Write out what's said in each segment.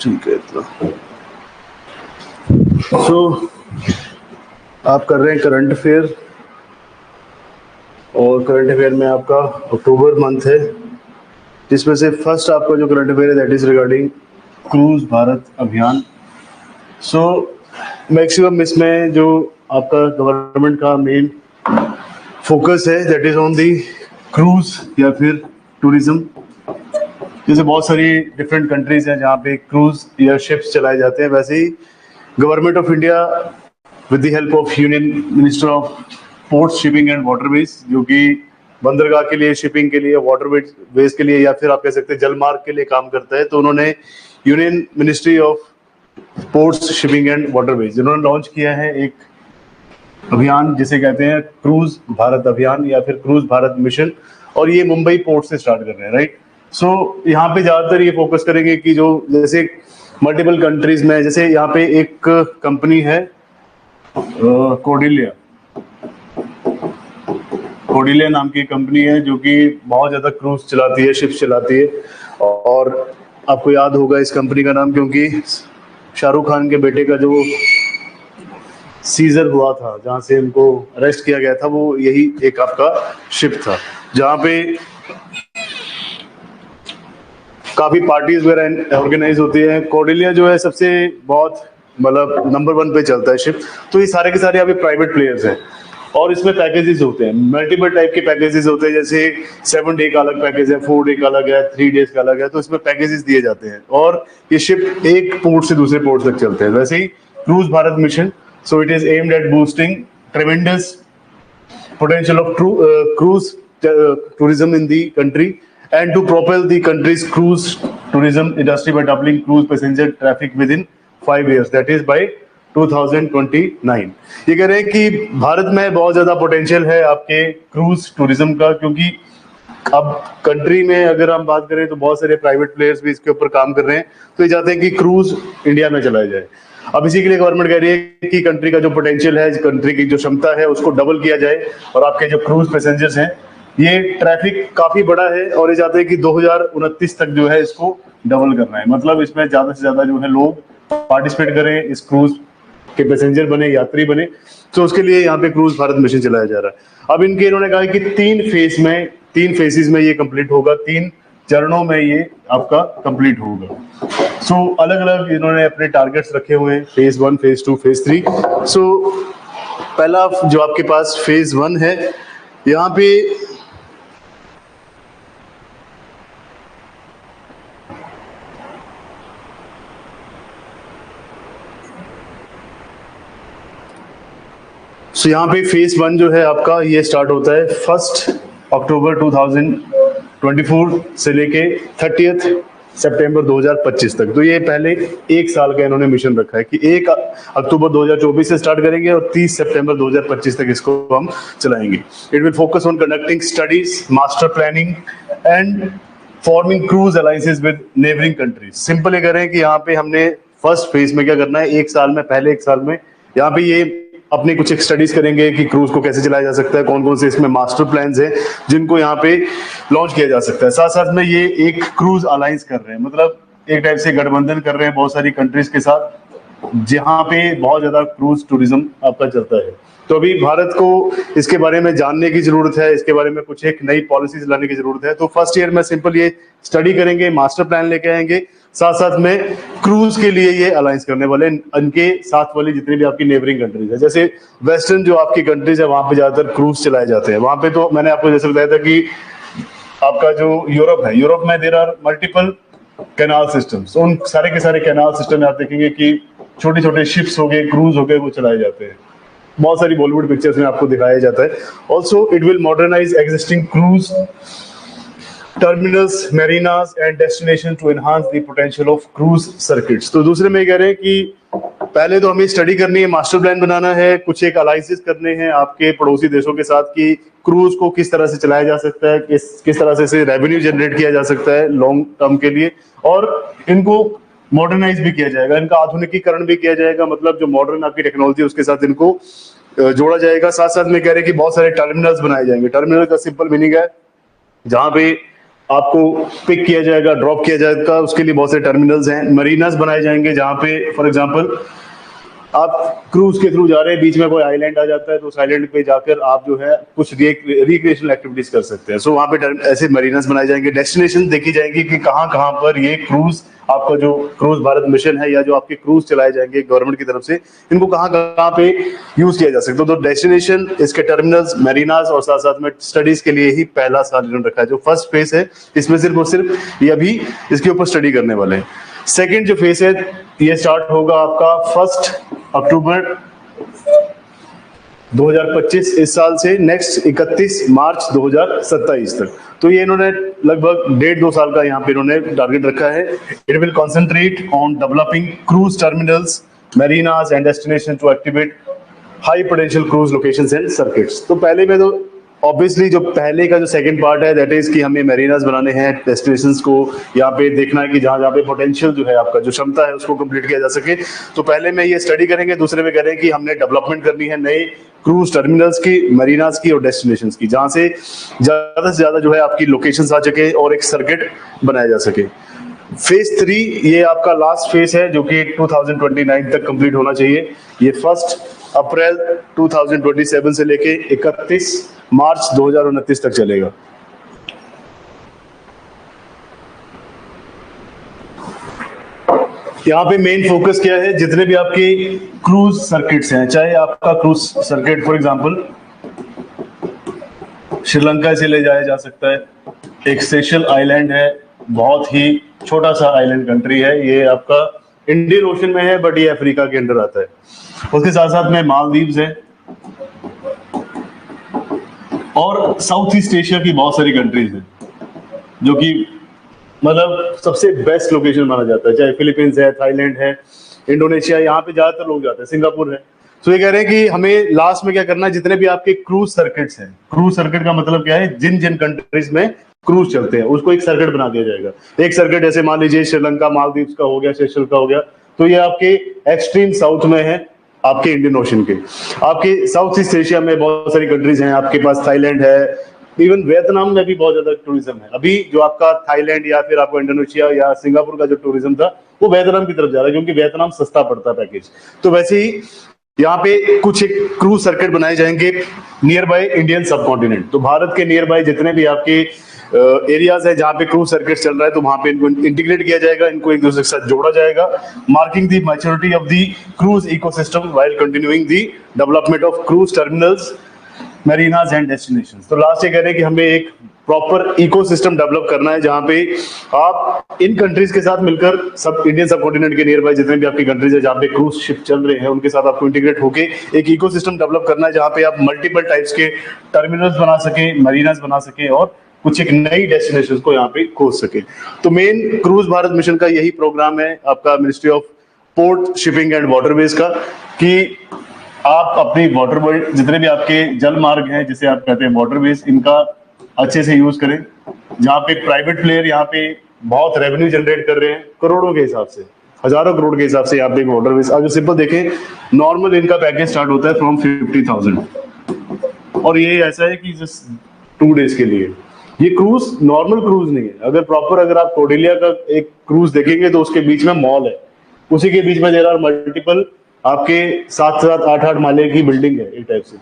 ठीक है इतना। आप कर रहे हैं करंट अफेयर, और करंट अफेयर में आपका अक्टूबर मंथ है, जिसमें से फर्स्ट आपका जो करंट अफेयर है that is regarding cruise Bharat अभियान। मैक्सिमम इसमें जो आपका गवर्नमेंट का मेन फोकस है that is on the cruise या फिर टूरिज्म। जैसे बहुत सारी डिफरेंट कंट्रीज हैं जहाँ पे क्रूज या शिप्स चलाए जाते हैं, वैसे ही government of India with the help of union minister of ports, shipping and waterways, जो कि बंदरगाह के लिए, शिपिंग के लिए, वाटरवेज के लिए, या फिर आप कह सकते हैं जलमार्ग के लिए काम करता है, तो उन्होंने union ministry of ports, shipping and waterways इन्होंने लॉन्च किया है एक अभियान जिसे कहते हैं क्रूज भारत अभियान या फिर क्रूज भारत मिशन, और ये मुंबई पोर्ट से स्टार्ट कर रहे हैं, राइट। यहाँ पे ज्यादातर ये फोकस करेंगे कि जो जैसे मल्टीपल कंट्रीज में, जैसे यहाँ पे एक कंपनी है कोडिलिया नाम की कंपनी है जो कि बहुत ज्यादा क्रूज चलाती है, शिप्स चलाती है, और आपको याद होगा इस कंपनी का नाम, क्योंकि शाहरुख खान के बेटे का जो सीजर हुआ था, जहां से इनको अरेस्ट किया गया था, वो यही एक आपका शिप था, जहां पे काफी पार्टीज वगैरह ऑर्गेनाइज होती है। कोडिलिया जो है सबसे बहुत मतलब नंबर 1 पे चलता है शिप। तो ये सारे के सारे अभी प्राइवेट प्लेयर्स हैं, और इसमें पैकेजेस होते हैं, मल्टीपल टाइप के पैकेजेस होते हैं, जैसे 7 डे का अलग पैकेज है, 4 डे का अलग है, 3 डेज का अलग है, तो इसमें पैकेजेस दिए जाते हैं, और ये शिप एक पोर्ट से दूसरे पोर्ट तक चलते हैं। वैसे ही cruise Bharat mission, so it is aimed at boosting tremendous potential of cruise tourism in the country and to propel the country's cruise tourism industry by doubling cruise passenger traffic within 5 years, that is by 2029। ये कह रहे हैं कि भारत में बहुत ज्यादा potential है आपके क्रूज टूरिज्म का, क्योंकि अब कंट्री में अगर हम बात करें तो बहुत सारे प्राइवेट प्लेयर्स भी इसके ऊपर काम कर रहे हैं, तो ये चाहते हैं कि क्रूज इंडिया में चलाया जाए। अब इसी के लिए गवर्नमेंट कह रही है कि कंट्री का जो पोटेंशियल है, कंट्री की जो क्षमता है, उसको डबल किया जाए, और आपके जो क्रूज पैसेंजर्स हैं, ये ट्रैफिक काफी बड़ा है, और ये चाहते हैं कि 2029 तक जो है इसको डबल करना है। मतलब इसमें ज्यादा से ज्यादा जो है लोग पार्टिसिपेट करें, इस क्रूज के पैसेंजर बने, यात्री बने, तो उसके लिए यहाँ पे क्रूज भारत मिशन चलाया जा रहा है। अब इन्होंने कहा कि 3 फेजेस में ये कंप्लीट होगा, 3 चरणों में ये आपका कंप्लीट होगा। अलग अलग इन्होंने अपने टारगेट्स रखे हुए हैं, फेज 1, फेज 2, फेज 3। पहला जो आपके पास फेज 1 है, यहाँ पे यहाँ पे फेज 1 जो है आपका, ये स्टार्ट होता है 1 अक्टूबर 2024 से लेके 30 सितंबर 2025 तक। तो ये पहले 1 साल का इन्होंने मिशन रखा है कि 1 अक्टूबर 2024 से स्टार्ट करेंगे और 30 सितंबर 2025 तक इसको हम चलाएंगे। It will focus on conducting studies, master planning and forming cruise alliances with neighbouring countries. Simple ये करें कि यहाँ पे हमने फर्स्ट फेज में क्या करना है, 1 साल में, पहले 1 साल में यहाँ पे ये अपनी कुछ एक स्टडीज करेंगे कि क्रूज को कैसे चलाया जा सकता है, कौन कौन से इसमें मास्टर प्लान्स हैं जिनको यहाँ पे लॉन्च किया जा सकता है। साथ साथ में ये एक क्रूज अलायंस कर रहे हैं, मतलब एक टाइप से गठबंधन कर रहे हैं बहुत सारी कंट्रीज के साथ, जहाँ पे बहुत ज्यादा क्रूज टूरिज्म आपका चलता है। तो अभी भारत को इसके बारे में जानने की जरूरत है, इसके बारे में कुछ एक नई पॉलिसीज लाने की जरूरत है। तो फर्स्ट ईयर में सिंपल ये स्टडी करेंगे, मास्टर प्लान लेके आएंगे, साथ साथ में क्रूज के लिए ये अलायंस करने वाले इनके साथ वाली जितनी भी आपकी नेबरिंग कंट्रीज है, जैसे वेस्टर्न जो आपकी कंट्रीज है वहां पे ज्यादातर क्रूज चलाए जाते हैं। वहां पे तो मैंने आपको जैसे बताया था कि आपका जो यूरोप है, यूरोप में there are multiple canal systems, उन सारे के सारे कैनाल सिस्टम में आप देखेंगे कि छोटे छोटे शिप्स हो गए, क्रूज हो गए, वो चलाए जाते हैं। बहुत सारी बॉलीवुड पिक्चर्स में आपको दिखाया जाता है। Also it will modernise existing cruise terminals, marinas and destination to enhance the potential of cruise circuits. तो दूसरे में कह रहे हैं कि पहले तो हमें स्टडी करनी है, मास्टर प्लान बनाना है, कुछ एक अलाइंसेस करने हैं आपके पड़ोसी देशों के साथ कि क्रूज को किस तरह से चलाया जा सकता है, किस तरह से रेवेन्यू जनरेट किया जा सकता है लॉन्ग टर्म के लिए, और इनको मॉडर्नाइज भी किया जाएगा, इनका आधुनिकीकरण भी किया जाएगा, मतलब जो मॉडर्न आपकी टेक्नोलॉजी है उसके साथ इनको जोड़ा जाएगा। साथ साथ में कह रहे हैं कि बहुत सारे टर्मिनल्स बनाए जाएंगे। टर्मिनल का सिंपल मीनिंग है जहां पे आपको पिक किया जाएगा, ड्रॉप किया जाएगा, उसके लिए बहुत सारे टर्मिनल्स हैं। मरीनास बनाए जाएंगे जहां पे फॉर एग्जांपल आप क्रूज के थ्रू जा रहे हैं, बीच में कोई आइलैंड आ जाता है तो उस आइलैंड पे जाकर आप जो है कुछ रिक्रिएशनल एक्टिविटीज कर सकते हैं। सो वहां पे ऐसे मरीनास बनाए जाएंगे। डेस्टिनेशन देखी जाएंगी कि कहां कहां पर ये क्रूज, आपका जो क्रूज भारत मिशन है या जो आपके क्रूज चलाए जाएंगे गवर्नमेंट की तरफ से, इनको कहां कहां पे यूज किया जा सकता है। तो डेस्टिनेशन, इसके टर्मिनल्स, मरीनास और साथ साथ में स्टडीज के लिए ही पहला साल इन्होंने रखा है। जो फर्स्ट फेज है इसमें सिर्फ और सिर्फ ये अभी इसके ऊपर स्टडी करने वाले हैं। सेकेंड जो फेज है ये स्टार्ट होगा आपका 1 अक्टूबर 2025 इस साल से नेक्स्ट 31 मार्च 2027 तक। तो ये इन्होंने लगभग 1.5-2 साल का यहाँ पे इन्होंने टारगेट रखा है। It will concentrate on developing cruise terminals, marinas and destination to activate high potential cruise locations and circuits. तो पहले में तो ऑब्वियसली जो पहले का जो सेकंड पार्ट है दैट इज कि हमें मरीनास बनाने हैं, डेस्टिनेशंस को यहाँ पे देखना है कि जहाँ जहाँ पे पोटेंशियल जो है आपका जो क्षमता है उसको कंप्लीट किया जा सके। तो पहले में ये स्टडी करेंगे, दूसरे में करेंगे कि हमने डेवलपमेंट करनी है नए क्रूज टर्मिनल्स की, मरीनास की और डेस्टिनेशंस की, जहाँ से ज्यादा जो है आपकी लोकेशंस आ सके और एक सर्किट बनाया जा सके। फेज 3 ये आपका लास्ट फेज है जो कि 2029 तक कंप्लीट होना चाहिए। ये 1 अप्रैल 2027 से लेके 31 मार्च 2029 तक चलेगा। यहाँ पे मेन फोकस क्या है, जितने भी आपके क्रूज सर्किट्स हैं, चाहे आपका cruise circuit for example Sri Lanka से ले जाया जा सकता है। एक सेशल आइलैंड है, बहुत ही छोटा सा आइलैंड कंट्री है, ये आपका इंडियन ओशन में है बट ये अफ्रीका के अंदर आता है। उसके साथ साथ में मालदीव्स है और साउथ ईस्ट एशिया की बहुत सारी कंट्रीज हैं जो कि मतलब सबसे बेस्ट लोकेशन माना जाता है, चाहे फिलीपींस है, थाईलैंड है, इंडोनेशिया, यहाँ पे ज्यादातर लोग जाते हैं, सिंगापुर है। तो ये कह रहे हैं कि हमें लास्ट में क्या करना है, जितने भी आपके क्रूज सर्किट्स हैं, क्रूज सर्किट का मतलब क्या है, जिन जिन कंट्रीज में क्रूज चलते हैं उसको एक सर्किट बना दिया जाएगा। एक सर्किट जैसे मान लीजिए श्रीलंका, मालदीव्स का हो गया, सेशल का हो गया, तो ये आपके एक्सट्रीम साउथ में है, आपके इंडियन ओशन के। आपके साउथ ईस्ट एशिया में बहुत सारी कंट्रीज हैं, आपके पास थाईलैंड है, इवन वियतनाम में भी बहुत ज्यादा टूरिज्म है। अभी जो आपका थाईलैंड या फिर आपको इंडोनेशिया या सिंगापुर का जो टूरिज्म था वो वियतनाम की तरफ जा रहा है क्योंकि वियतनाम सस्ता पड़ता है पैकेज। तो वैसे ही यहाँ पे कुछ एक क्रूज सर्किट बनाए जाएंगे नियर बाय इंडियन सब कॉन्टिनेंट। तो भारत के नियर बाय जितने भी आपके एरियाज है जहाँ पे क्रूज सर्किट चल रहा है, तो वहां पे इनको इंटीग्रेट किया जाएगा, इनको एक दूसरे के साथ जोड़ा जाएगा, marking the maturity of the cruise ecosystem while continuing the development of cruise terminals, marinas and destinations. तो लास्ट ये कह रहे हैं कि हमें एक प्रॉपर इकोसिस्टम डेवलप करना है जहां पे आप इन कंट्रीज के साथ मिलकर, सब इंडियन सब कॉन्टिनेंट के नियर बाय जितने भी आपकी कंट्रीज है जहां पे क्रूज शिप चल रहे हैं उनके साथ आपको इंटीग्रेट होके एक इकोसिस्टम डेवलप करना है जहां पे आप मल्टीपल टाइप्स के टर्मिनल्स बना सके, मरीनास बना सके और कुछ एक नई डेस्टिनेशन को यहाँ पे खोज सके। तो मेन क्रूज भारत मिशन का यही प्रोग्राम है आपका ministry of port, shipping and waterways का, कि आप अपनी वाटर, जितने भी आपके जल मार्ग हैं जिसे आप कहते हैं वाटरवेज, इनका अच्छे से यूज करें। जहाँ पे प्राइवेट प्लेयर यहाँ पे बहुत रेवेन्यू जनरेट कर रहे हैं करोड़ों के हिसाब से, हजारों करोड़ के हिसाब से यहाँ पे वाटरवेज। अगर सिंपल देखें, नॉर्मल इनका पैकेज स्टार्ट होता है फ्रॉम 50,000 और ये ऐसा है कि जस्ट 2 डेज के लिए। ये क्रूज नॉर्मल क्रूज नहीं है। अगर प्रॉपर अगर आप कोडिलिया का एक क्रूज देखेंगे तो उसके बीच में मॉल है, उसी के बीच में देर आर मल्टीपल आपके 7-7, 8-8 माले की बिल्डिंग है एक टाइप से,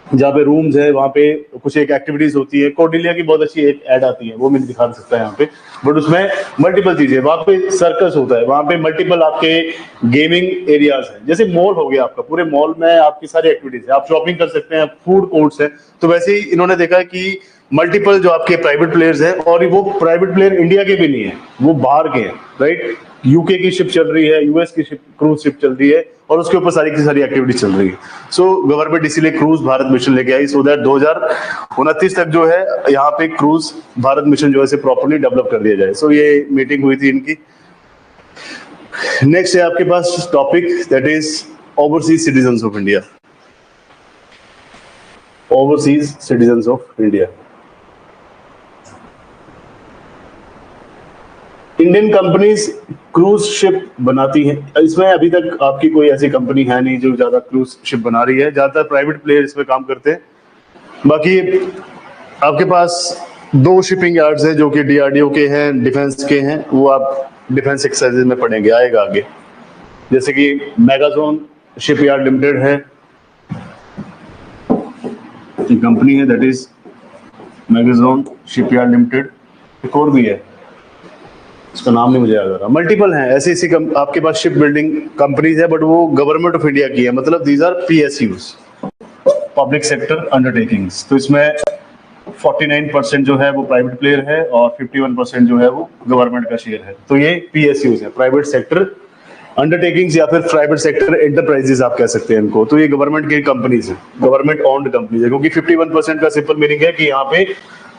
जहाँ पे रूम्स है, वहाँ पे कुछ एक एक्टिविटीज होती है। कोडिलिया की बहुत अच्छी एक ऐड आती है, वो मैं दिखा सकता है यहाँ पे, बट उसमें मल्टीपल चीजें, वहाँ पे सर्कस होता है, वहाँ पे मल्टीपल आपके गेमिंग एरियाज है, जैसे मॉल हो गया आपका, पूरे मॉल में आपकी सारी एक्टिविटीज है, आप शॉपिंग कर सकते हैं, फूड कोर्ट्स है। तो वैसे ही इन्होंने देखा है कि मल्टीपल जो आपके प्राइवेट प्लेयर्स हैं, और वो प्राइवेट प्लेयर इंडिया के भी नहीं है, वो बाहर के हैं, राइट। यूके की शिप चल रही है, यूएस की शिप, क्रूज शिप चल रही है, और उसके ऊपर सारी की सारी एक्टिविटीज चल रही है। सो गवर्नमेंट इसीलिए क्रूज भारत मिशन लेके आई, सो दैट 2029 तक जो है यहाँ पे क्रूज भारत मिशन जो है प्रॉपर्ली डेवलप कर दिया जाए। सो ये मीटिंग हुई थी इनकी। नेक्स्ट है आपके पास topic that is overseas citizens of India. Overseas citizens of India, Indian companies cruise ship बनाती हैं। इसमें अभी तक आपकी कोई ऐसी कंपनी है नहीं जो ज्यादा क्रूज शिप बना रही है, ज्यादातर प्राइवेट प्लेयर इसमें काम करते हैं। बाकी आपके पास 2 शिपिंग यार्ड्स हैं जो कि डीआरडीओ के हैं, डिफेंस के हैं, वो आप डिफेंस एक्सरसाइजेज में पढ़ेंगे, आएगा आगे। जैसे कि मैगाजोन शिपयार्ड लिमिटेड है, एक कंपनी है दैट इज मैगाजोन शिपयार्ड लिमिटेड। एक और भी है, इसका नाम नहीं मुझे याद आ रहा। मल्टीपल हैं ऐसी ऐसी आपके पास शिप बिल्डिंग कंपनीज है, बट वो गवर्नमेंट ऑफ इंडिया की है, मतलब these are PSUs, public sector undertakings. तो इसमें 49% जो है वो प्राइवेट प्लेयर है और 51% जो है वो गवर्नमेंट का शेयर है। तो ये पीएसयूज है, प्राइवेट सेक्टर अंडरटेकिंग्स या फिर प्राइवेट सेक्टर एंटरप्राइजेस आप कह सकते हैं इनको। तो ये गवर्नमेंट की कंपनीज है, गवर्नमेंट ओन्ड कंपनीज है, क्योंकि 51% का सिंपल मीनिंग है कि यहाँ पे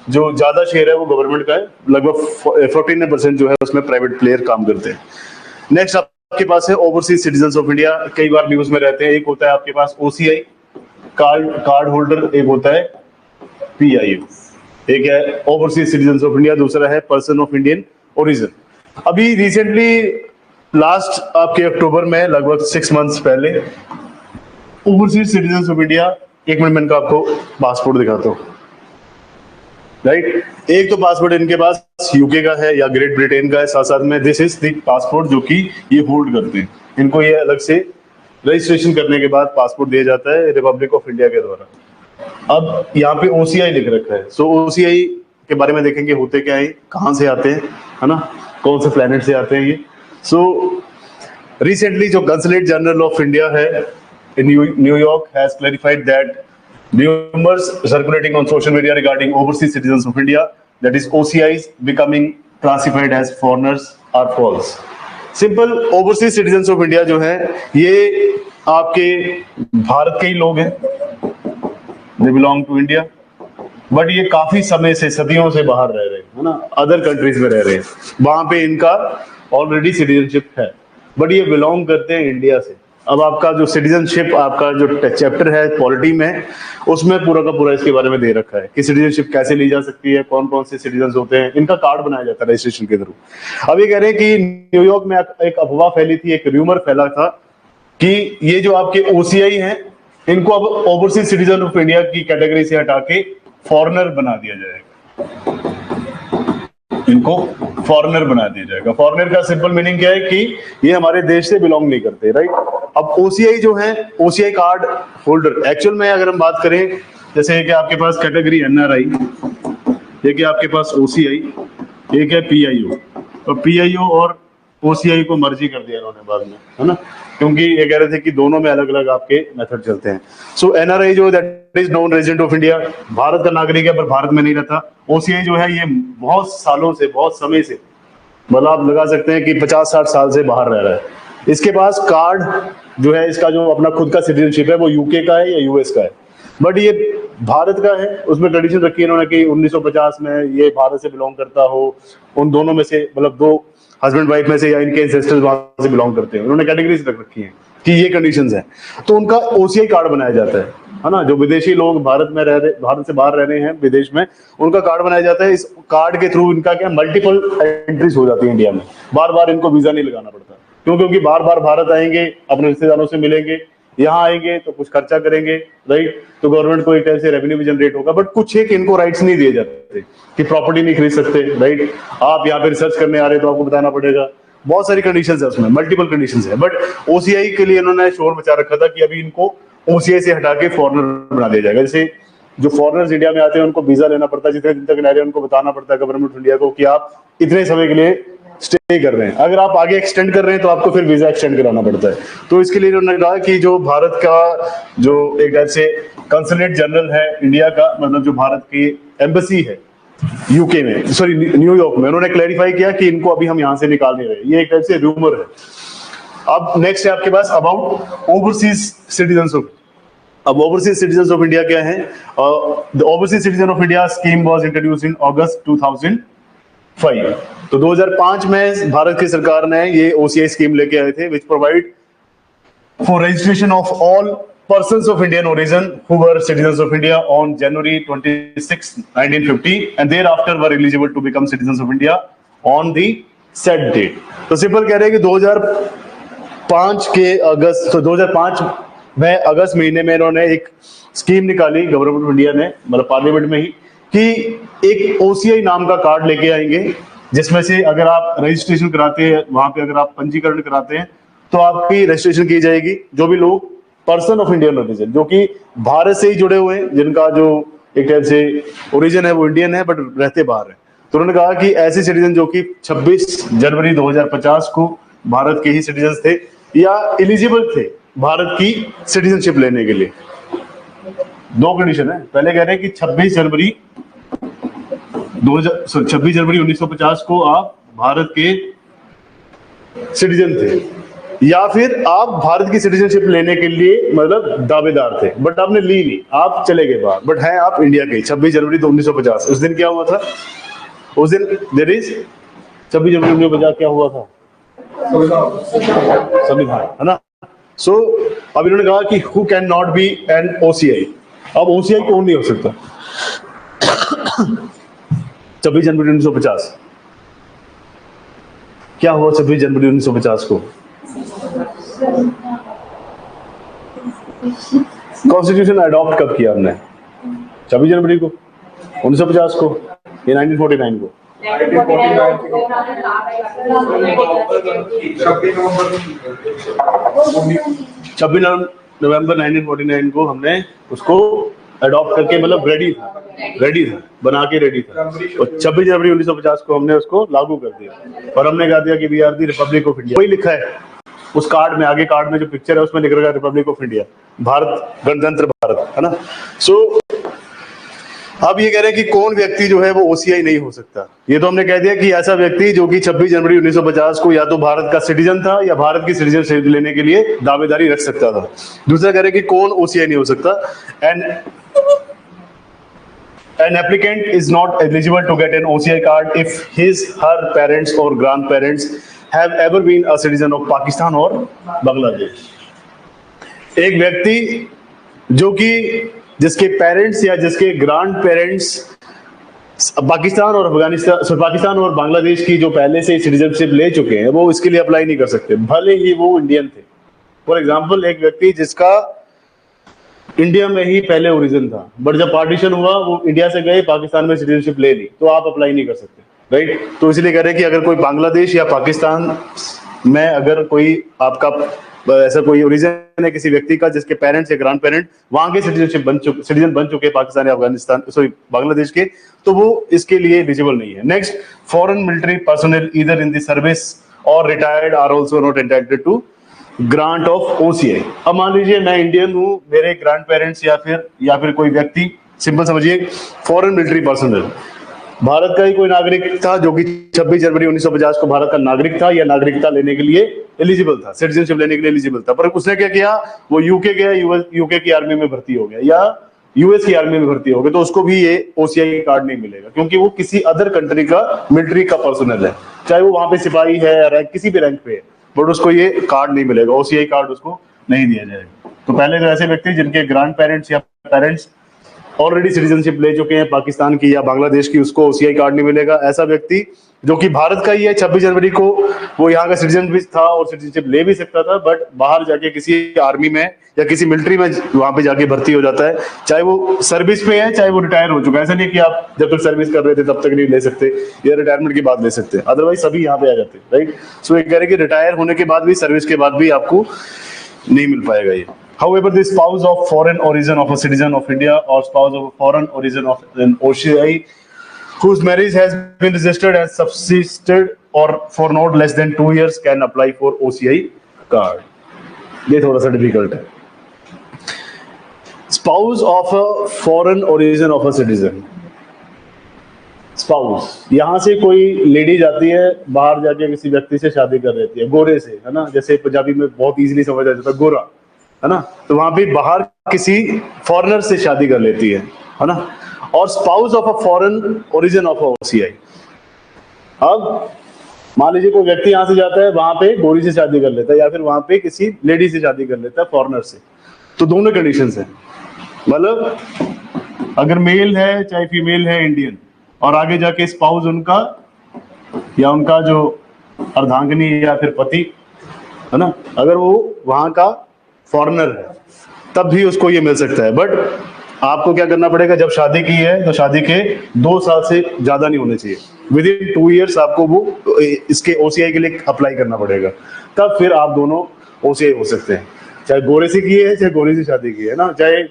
जो ज्यादा शेयर है वो गवर्नमेंट का है, लगभग 14% जो है उसमें प्राइवेट प्लेयर काम करते हैं। नेक्स्ट आपके पास है ओवरसीज सिटीजन्स ऑफ इंडिया, कई बार न्यूज में रहते हैं। एक होता है आपके पास ओसीआई कार्ड होल्डर, एक होता है पीआईओ, एक है ओवरसीज सिटीजन्स ऑफ इंडिया, दूसरा है पर्सन ऑफ इंडियन ओरिजिन। अभी रिसेंटली लास्ट आपके अक्टूबर में लगभग 6 मंथ्स पहले ओवरसीज सिटीजन्स ऑफ इंडिया, एक मिनट में इनका आपको पासपोर्ट दिखाता हूँ, राइट। एक तो पासपोर्ट इनके पास यूके का है या ग्रेट ब्रिटेन का है, साथ साथ में दिस इज द पासपोर्ट जो कि ये होल्ड करते हैं। इनको ये अलग से रजिस्ट्रेशन करने के बाद पासपोर्ट दिया जाता है रिपब्लिक ऑफ इंडिया के द्वारा। अब यहाँ पे ओसीआई लिख रखा है, सो ओसीआई के बारे में देखेंगे होते क्या है, कहाँ से आते हैं, है ना, कौन से प्लेनेट से आते हैं ये। सो रिसेंटली जो कंसुलेट जनरल ऑफ इंडिया है in New York has clarified that rumors circulating on social media regarding overseas citizens of India, that is OCIs, becoming classified as foreigners are false. Simple, overseas citizens of India जो है ये आपके भारत के ही लोग हैं, they belong to India, but ये काफी समय से, सदियों से बाहर रह रहे हैं, है ना, अदर कंट्रीज में रह रहे हैं, वहां पे इनका ऑलरेडी सिटीजनशिप है, बट ये बिलोंग करते हैं इंडिया से। अब आपका जो सिटीजनशिप, आपका जो चैप्टर है पॉलिटी में, उसमें पूरा का पूरा इसके बारे में दे रखा है कि सिटीजनशिप कैसे ली जा सकती है, कौन कौन से सिटीजन होते हैं, इनका कार्ड बनाया जाता है रजिस्ट्रेशन के थ्रू। अब ये कह रहे हैं कि न्यूयॉर्क में एक अफवाह फैली थी, एक र्यूमर फैला था कि ये जो आपके ओसीआई हैं, इनको अब ओवरसीज सिटीजन ऑफ इंडिया की कैटेगरी से हटा के फॉरेनर बना दिया जाएगा, इनको फॉरेनर बना दिया जाएगा। फॉरेनर का सिंपल मीनिंग क्या है कि ये हमारे देश से बिलोंग नहीं करते, राइट। अब ओसीआई जो है, ओसीआई कार्ड होल्डर, एक्चुअल में अगर हम बात करें, जैसे कि आपके पास कैटेगरी एनआरआई, एक है आपके पास ओसीआई, एक है पीआईओ, तो पीआईओ और ओसीआई को मर्जी कर दिया इन्होंने बाद में, है ना, क्योंकि ये कह रहे थे कि दोनों में अलग अलग आपके मेथड चलते हैं। सो एनआरआई जो that is non resident of India, Bharat का नागरिक है पर भारत में नहीं रहता। ओसीआई जो है ये बहुत सालों से, बहुत समय से, मतलब आप लगा सकते हैं कि 50-60 साल से बाहर रह रहा है। इसके पास कार्ड जो है, इसका जो अपना खुद का सिटीजनशिप है वो यूके का है या यूएस का है, बट ये भारत का है। उसमें कंडीशन रखी है इन्होंने कि 1950 में ये भारत से बिलोंग करता हो, उन दोनों में से, मतलब 2 हस्बैंड वाइफ में से, या इनके एंसेस्टर्स वहां से बिलोंग करते हैं, उन्होंने कैटेगरीज रख रखी है कि ये कंडीशंस हैं, तो उनका ओसीआई कार्ड बनाया जाता है ना। जो विदेशी लोग भारत में रह रहे, भारत से बाहर रह रहे हैं विदेश में, उनका कार्ड बनाया जाता है। इस कार्ड के थ्रू इनका क्या, मल्टीपल एंट्रीज हो जाती है इंडिया में, बार बार इनको वीजा नहीं लगाना पड़ता, क्योंकि बार बार भारत आएंगे, अपने रिश्तेदारों से मिलेंगे, यहाँ आएंगे तो कुछ खर्चा करेंगे, राइट, तो गवर्नमेंट को एक टाइप से रेवेन्यू भी जनरेट होगा। बट कुछ है कि इनको राइट्स नहीं दिए जाते कि प्रॉपर्टी नहीं खरीद सकते, राइट, आप यहाँ पे रिसर्च करने आ रहे तो आपको बताना पड़ेगा, बहुत सारी कंडीशंस है उसमें, मल्टीपल कंडीशंस है। बट ओसीआई के लिए इन्होंने शोर मचा रखा था कि अभी इनको ओसीआई से हटा के फॉरेनर बना दिया जाएगा। जैसे जो फॉरेनर्स इंडिया में आते हैं उनको वीजा लेना पड़ता है, जितने दिन तक रह रहे हैं उनको बताना पड़ता है गवर्नमेंट ऑफ इंडिया को कि आप इतने समय के लिए स्टे कर रहे हैं, अगर आप आगे एक्सटेंड कर रहे हैं तो आपको फिर वीजा एक्सटेंड कराना पड़ता है। तो इसके लिए उन्होंने कहा कि जो भारत का जो एक टाइप से कंसुलेट जनरल है इंडिया का, मतलब जो भारत की एम्बेसी है यूके में, सॉरी न्यूयॉर्क में, उन्होंने क्लैरिफाई किया कि इनको अभी हम यहाँ से निकाल नहीं रहे, ये एक टाइप से रूमर है। अब नेक्स्ट है आपके पास अबाउट ओवरसीज सिटीजन्स ऑफ, अब ओवरसीज सिटीजन्स ऑफ इंडिया क्या है। The overseas citizen of India scheme was introduced in August 2005। तो 2005 में भारत की सरकार ने ये OCI स्कीम लेके आए थे, which provide for registration of all persons of Indian origin who were citizens of India on January 26, 1950 and thereafter were eligible to become citizens of India on the said date. तो simple कह रहे हैं कि 2005 के अगस्त, तो 2005 में अगस्त महीने में इन्होंने एक स्कीम निकाली गवर्नमेंट ऑफ इंडिया ने, मतलब पार्लियामेंट में ही, कि एक OCI नाम का कार्ड लेके आएंगे, जिसमें से अगर आप रजिस्ट्रेशन कराते हैं, वहां पे अगर आप पंजीकरण कराते हैं तो आपकी रजिस्ट्रेशन की जाएगी। जो भी लोग पर्सन ऑफ इंडियन ओरिजिन, जो कि भारत से ही जुड़े हुए हैं, जिनका जो एक टाइप से ओरिजिन है वो इंडियन है बट रहते बाहर है, तो उन्होंने कहा कि ऐसे सिटीजन जो कि 26 जनवरी 2050 को भारत के ही सिटीजन थे या एलिजिबल थे भारत की सिटीजनशिप लेने के लिए। दो कंडीशन है, पहले कह रहे हैं कि 26 जनवरी 1950 को आप भारत के सिटीजन थे या फिर आप भारत की सिटीजनशिप लेने के लिए मतलब दावेदार थे, बट आपने ली नहीं, आप चले गए बाहर, बट है आप इंडिया के। 26 जनवरी 1950 उस दिन क्या हुआ था? उस दिन देयर इज 26 जनवरी 1950 क्या हुआ था? संविधान, है ना। सो अब इन्होंने कहा कि who can not be an OCI। अब OCI कौन नहीं हो सकता? 26 जनवरी 1950 क्या हुआ? 26 जनवरी 1950 को कॉन्स्टिट्यूशन अडॉप्ट कब किया हमने? 26 जनवरी को, 1950 को या 1949 को? 26 नवंबर 1949 को हमने उसको अडॉप्ट करके, मतलब रेडी था, बना के रेडी था, और 26 जनवरी 1950 को हमने उसको लागू कर दिया और हमने कहा दिया कि we are the republic of India. वही लिखा है उस कार्ड में, आगे कार्ड में जो पिक्चर है उसमें लिख रखा है रिपब्लिक ऑफ इंडिया, भारत, गणतंत्र भारत, है ना। सो अब ये कह रहे हैं कि कौन व्यक्ति जो है वो OCI नहीं हो सकता। ये तो हमने कह दिया कि ऐसा व्यक्ति जो कि 26 जनवरी 1950 को या तो भारत का सिटीजन था या भारत की सिटीजनशिप लेने के लिए दावेदारी रख सकता था। दूसरा कह रहे हैं कि कौन OCI नहीं हो सकता। And an applicant is not eligible to get an OCI card if her parents or grandparents have ever been a citizen of Pakistan or Bangladesh। एक व्यक्ति जो कि जिसके पेरेंट्स या जिसके ग्रैंड पेरेंट्स पाकिस्तान और बांग्लादेश की जो पहले से सिटीजनशिप ले चुके हैं, वो इसके लिए अप्लाई नहीं कर सकते भले ही वो इंडियन थे। फॉर एग्जाम्पल, एक व्यक्ति जिसका इंडिया में ही पहले ओरिजिन था, बट जब पार्टीशन हुआ वो इंडिया से गए, पाकिस्तान में सिटीजनशिप ले ली, तो आप अप्लाई नहीं कर सकते, राइट। तो इसलिए कह रहे हैं कि अगर कोई बांग्लादेश या पाकिस्तान में अगर कोई आपका ऐसा कोई ओरिजिन है किसी व्यक्ति का जिसके पेरेंट्स या ग्रैंड पेरेंट वहां के सिटीजन बन चुके पाकिस्तान या अफगानिस्तान बांग्लादेश के, तो वो इसके लिए एलिजिबल नहीं है। Next, foreign military personnel either in the service और retired are also not entitled to grant of OCI। अब मान लीजिए मैं इंडियन हूँ, मेरे ग्रैंड पेरेंट्स या फिर कोई व्यक्ति, सिंपल समझिए, फॉरेन मिलिट्री पर्सनल भारत का ही कोई नागरिक था जो कि 26 जनवरी 1950 को भारत का नागरिक था या नागरिकता लेने के लिए एलिजिबल था, सिटीजनशिप लेने के लिए एलिजिबल था, पर उसने क्या किया, वो यूके गया, यूके की आर्मी में भर्ती हो गया या US की आर्मी में भर्ती हो गया, तो उसको भी ये OCI कार्ड नहीं मिलेगा, क्योंकि वो किसी अदर कंट्री का मिलिट्री का पर्सनल है, चाहे वो वहां पे सिपाही है या रैंक किसी भी रैंक पे है, बट उसको ये कार्ड नहीं मिलेगा, OCI कार्ड उसको नहीं दिया जाएगा। तो पहले तो ऐसे व्यक्ति जिनके ग्रैंड पेरेंट्स या पेरेंट्स ऑलरेडी सिटीजनशिप ले चुके हैं पाकिस्तान की या बांग्लादेश की, उसको OCI कार्ड नहीं मिलेगा। ऐसा व्यक्ति जो कि भारत का ही है, 26 जनवरी को वो यहाँ का सिटीजन भी था और सिटीजनशिप ले भी सकता था, बट बाहर जाके किसी आर्मी में या किसी मिलिट्री में वहां पे जाके भर्ती हो जाता है, चाहे वो सर्विस में है चाहे वो रिटायर हो चुका है। ऐसा नहीं कि आप जब तक सर्विस कर रहे थे तब तक नहीं ले सकते या रिटायरमेंट के बाद ले सकते, अदरवाइज सभी यहाँ पे आ जाते, राइट। सो एक कह रहे कि रिटायर होने के बाद भी, सर्विस के बाद भी आपको नहीं मिल पाएगा ये। However, the spouse of foreign origin of a citizen of India or spouse of a foreign origin of an OCI whose marriage has been registered and subsisted or for not less than 2 years can apply for OCI card. ये थोड़ा सा difficult है। Spouse of a foreign origin of a citizen, spouse, यहाँ से कोई lady जाती है बाहर जाके किसी व्यक्ति से शादी कर लेती है, गोरे से, है ना, जैसे पंजाबी में बहुत इजीली समझ आ जाता है गोरा, है ना, तो वहां भी बाहर किसी फॉरेनर से शादी कर लेती है ना। और spouse of a foreign origin of OCI, अब मान लीजिए कोई व्यक्ति यहाँ से जाता है, वहां पे गोरी से शादी कर लेता है, या फिर वहां पे किसी लेडी से शादी कर लेता है, फॉरेनर से, तो दोनों कंडीशंस हैं। मतलब अगर मेल है चाहे फीमेल है इंडियन, और आगे जाके स्पाउस उनका या उनका जो अर्धांगिनी या फिर पति है ना, अगर वो वहां का फॉरेनर है, तब भी उसको ये मिल सकता है। बट आपको क्या करना पड़ेगा, जब शादी की है तो शादी के 2 साल से ज्यादा नहीं होने चाहिए। विद इन 2 ईयर्स आपको वो इसके ओसीआई के लिए अप्लाई करना पड़ेगा, तब फिर आप दोनों ओसीआई हो सकते हैं। चाहे गोरे से की है चाहे गोरी से शादी की है ना, चाहे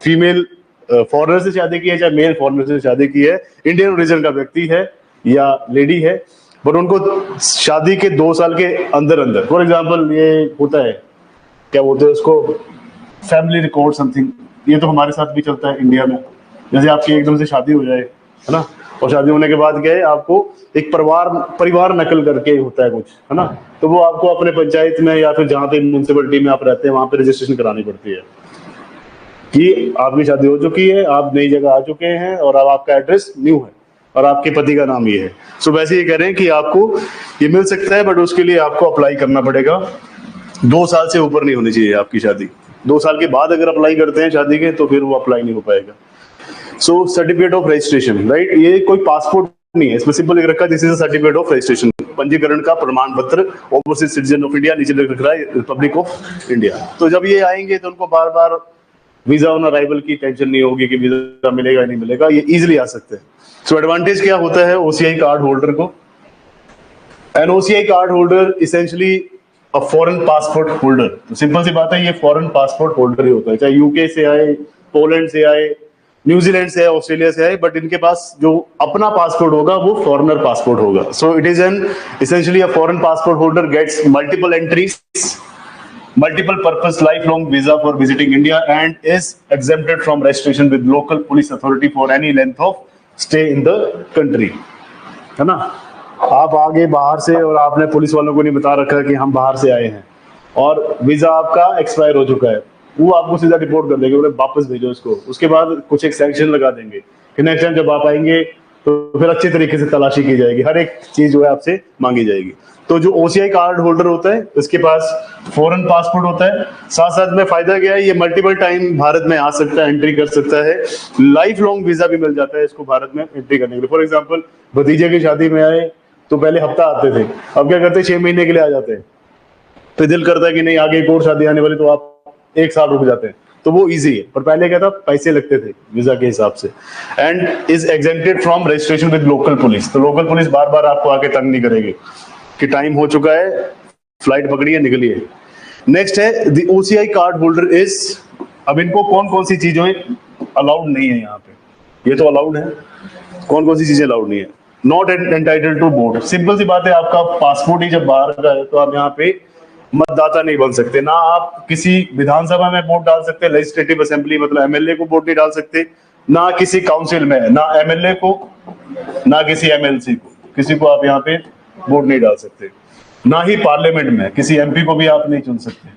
फीमेल फॉरेनर से शादी की है चाहे मेल फॉरेनर से शादी की है, इंडियन ओरिजिन का व्यक्ति है या लेडी है, बट उनको शादी के 2 साल के अंदर अंदर, फॉर एग्जाम्पल ये होता है, क्या बोलते हैं उसको, फैमिली रिकॉर्ड समथिंग, ये तो हमारे साथ भी चलता है इंडिया में। जैसे आपकी एकदम से शादी हो जाए है ना, और शादी होने के बाद क्या है, आपको एक परिवार नकल करके होता है कुछ है ना, तो वो आपको अपने पंचायत में या फिर जहाँ पे म्यूनसिपलिटी में आप रहते हैं वहां पे रजिस्ट्रेशन करानी पड़ती है कि आपकी शादी हो चुकी है, आप नई जगह आ चुके हैं और अब आपका एड्रेस न्यू है और आपके पति का नाम ये है। सो वैसे ये कह रहे हैं कि आपको ये मिल सकता है, बट उसके लिए आपको अप्लाई करना पड़ेगा। 2 साल से ऊपर नहीं होनी चाहिए आपकी शादी। 2 साल के बाद अगर अप्लाई करते हैं शादी के, तो फिर वो अप्लाई नहीं हो पाएगा। सो सर्टिफिकेट ऑफ रजिस्ट्रेशन, राइट, ये कोई पासपोर्ट नहीं है, इसमें सिंपल लिख रखा है this is a certificate of registration, पंजीकरण का प्रमाण पत्र, ओवरसीज सिटीजन ऑफ इंडिया, नीचे लिख रखा है रिपब्लिक ऑफ इंडिया। तो जब ये आएंगे तो उनको बार बार वीजा ऑन अराइवल की टेंशन नहीं होगी कि वीजा मिलेगा नहीं मिलेगा, ये इजिली आ सकते हैं। सो एडवांटेज क्या होता है ओसीआई कार्ड होल्डर को? एन ओसीआई card holder essentially a foreign passport holder. तो सिंपल सी बात है, ये फॉरेन पासपोर्ट होल्डर ही होता है, चाहे यूके से आए, पोलैंड से आए, न्यूजीलैंड से आए, ऑस्ट्रेलिया से आए, बट इनके पास जो अपना पासपोर्ट होगा वो फॉरेनर पासपोर्ट होगा। So it is an essentially a foreign passport holder gets multiple entries, multiple purpose lifelong visa for visiting India and is exempted from registration with local police authority for any length of stay in the country, है ना। आप आगे बाहर से और आपने police वालों को नहीं बता रखा कि हम बाहर से आए हैं और वीजा आपका एक्सपायर हो चुका है, वो आपको सीधा रिपोर्ट कर देंगे, बोले वापस भेजो इसको। उसके बाद कुछ एक सैंक्शन लगा देंगे कि नेक्स्ट टाइम जब आप आएंगे तो फिर अच्छे तरीके से तलाशी की जाएगी, हर एक चीज जो है आपसे मांगी जाएगी। तो जो ओसीआई कार्ड होल्डर होता है उसके पास फॉरेन पासपोर्ट होता है, साथ साथ में फायदा क्या है, ये मल्टीपल टाइम भारत में आ सकता है, एंट्री कर सकता है, लाइफ लॉन्ग वीजा भी मिल जाता है इसको भारत में एंट्री करने के लिए। फॉर एग्जांपल भतीजे की शादी में आए तो पहले हफ्ता आते थे, अब क्या करते हैं 6 महीने के लिए आ जाते हैं, तो दिल करता है कि नहीं आगे एक और शादी आने वाली, तो आप 1 साल रुक जाते हैं, तो वो इजी है। पर पहले क्या था, पैसे लगते थे वीजा के हिसाब से। And is exempted from registration with local police, तो लोकल पुलिस बार बार आपको आके तंग नहीं करेगी कि टाइम हो चुका है, फ्लाइट पकड़िए निकलिए। नेक्स्ट है the OCI card holder is, अब इनको कौन कौन सी चीजें अलाउड नहीं है यहाँ पे, ये तो अलाउड है, कौन कौन सी चीजें अलाउड नहीं है। Not entitled to vote, simple सी बात है, आपका पासपोर्ट ही जब बाहर का है तो आप यहाँ पे मतदाता नहीं बन सकते, ना आप किसी विधानसभा में वोट डाल सकते, लेजिस्लेटिव असेंबली मतलब एमएलए को वोट नहीं डाल सकते, ना किसी काउंसिल में, ना एमएलए को, ना किसी एमएलसी को, किसी को आप यहाँ पे वोट नहीं डाल सकते, ना ही पार्लियामेंट में किसी एमपी को भी आप नहीं चुन सकते,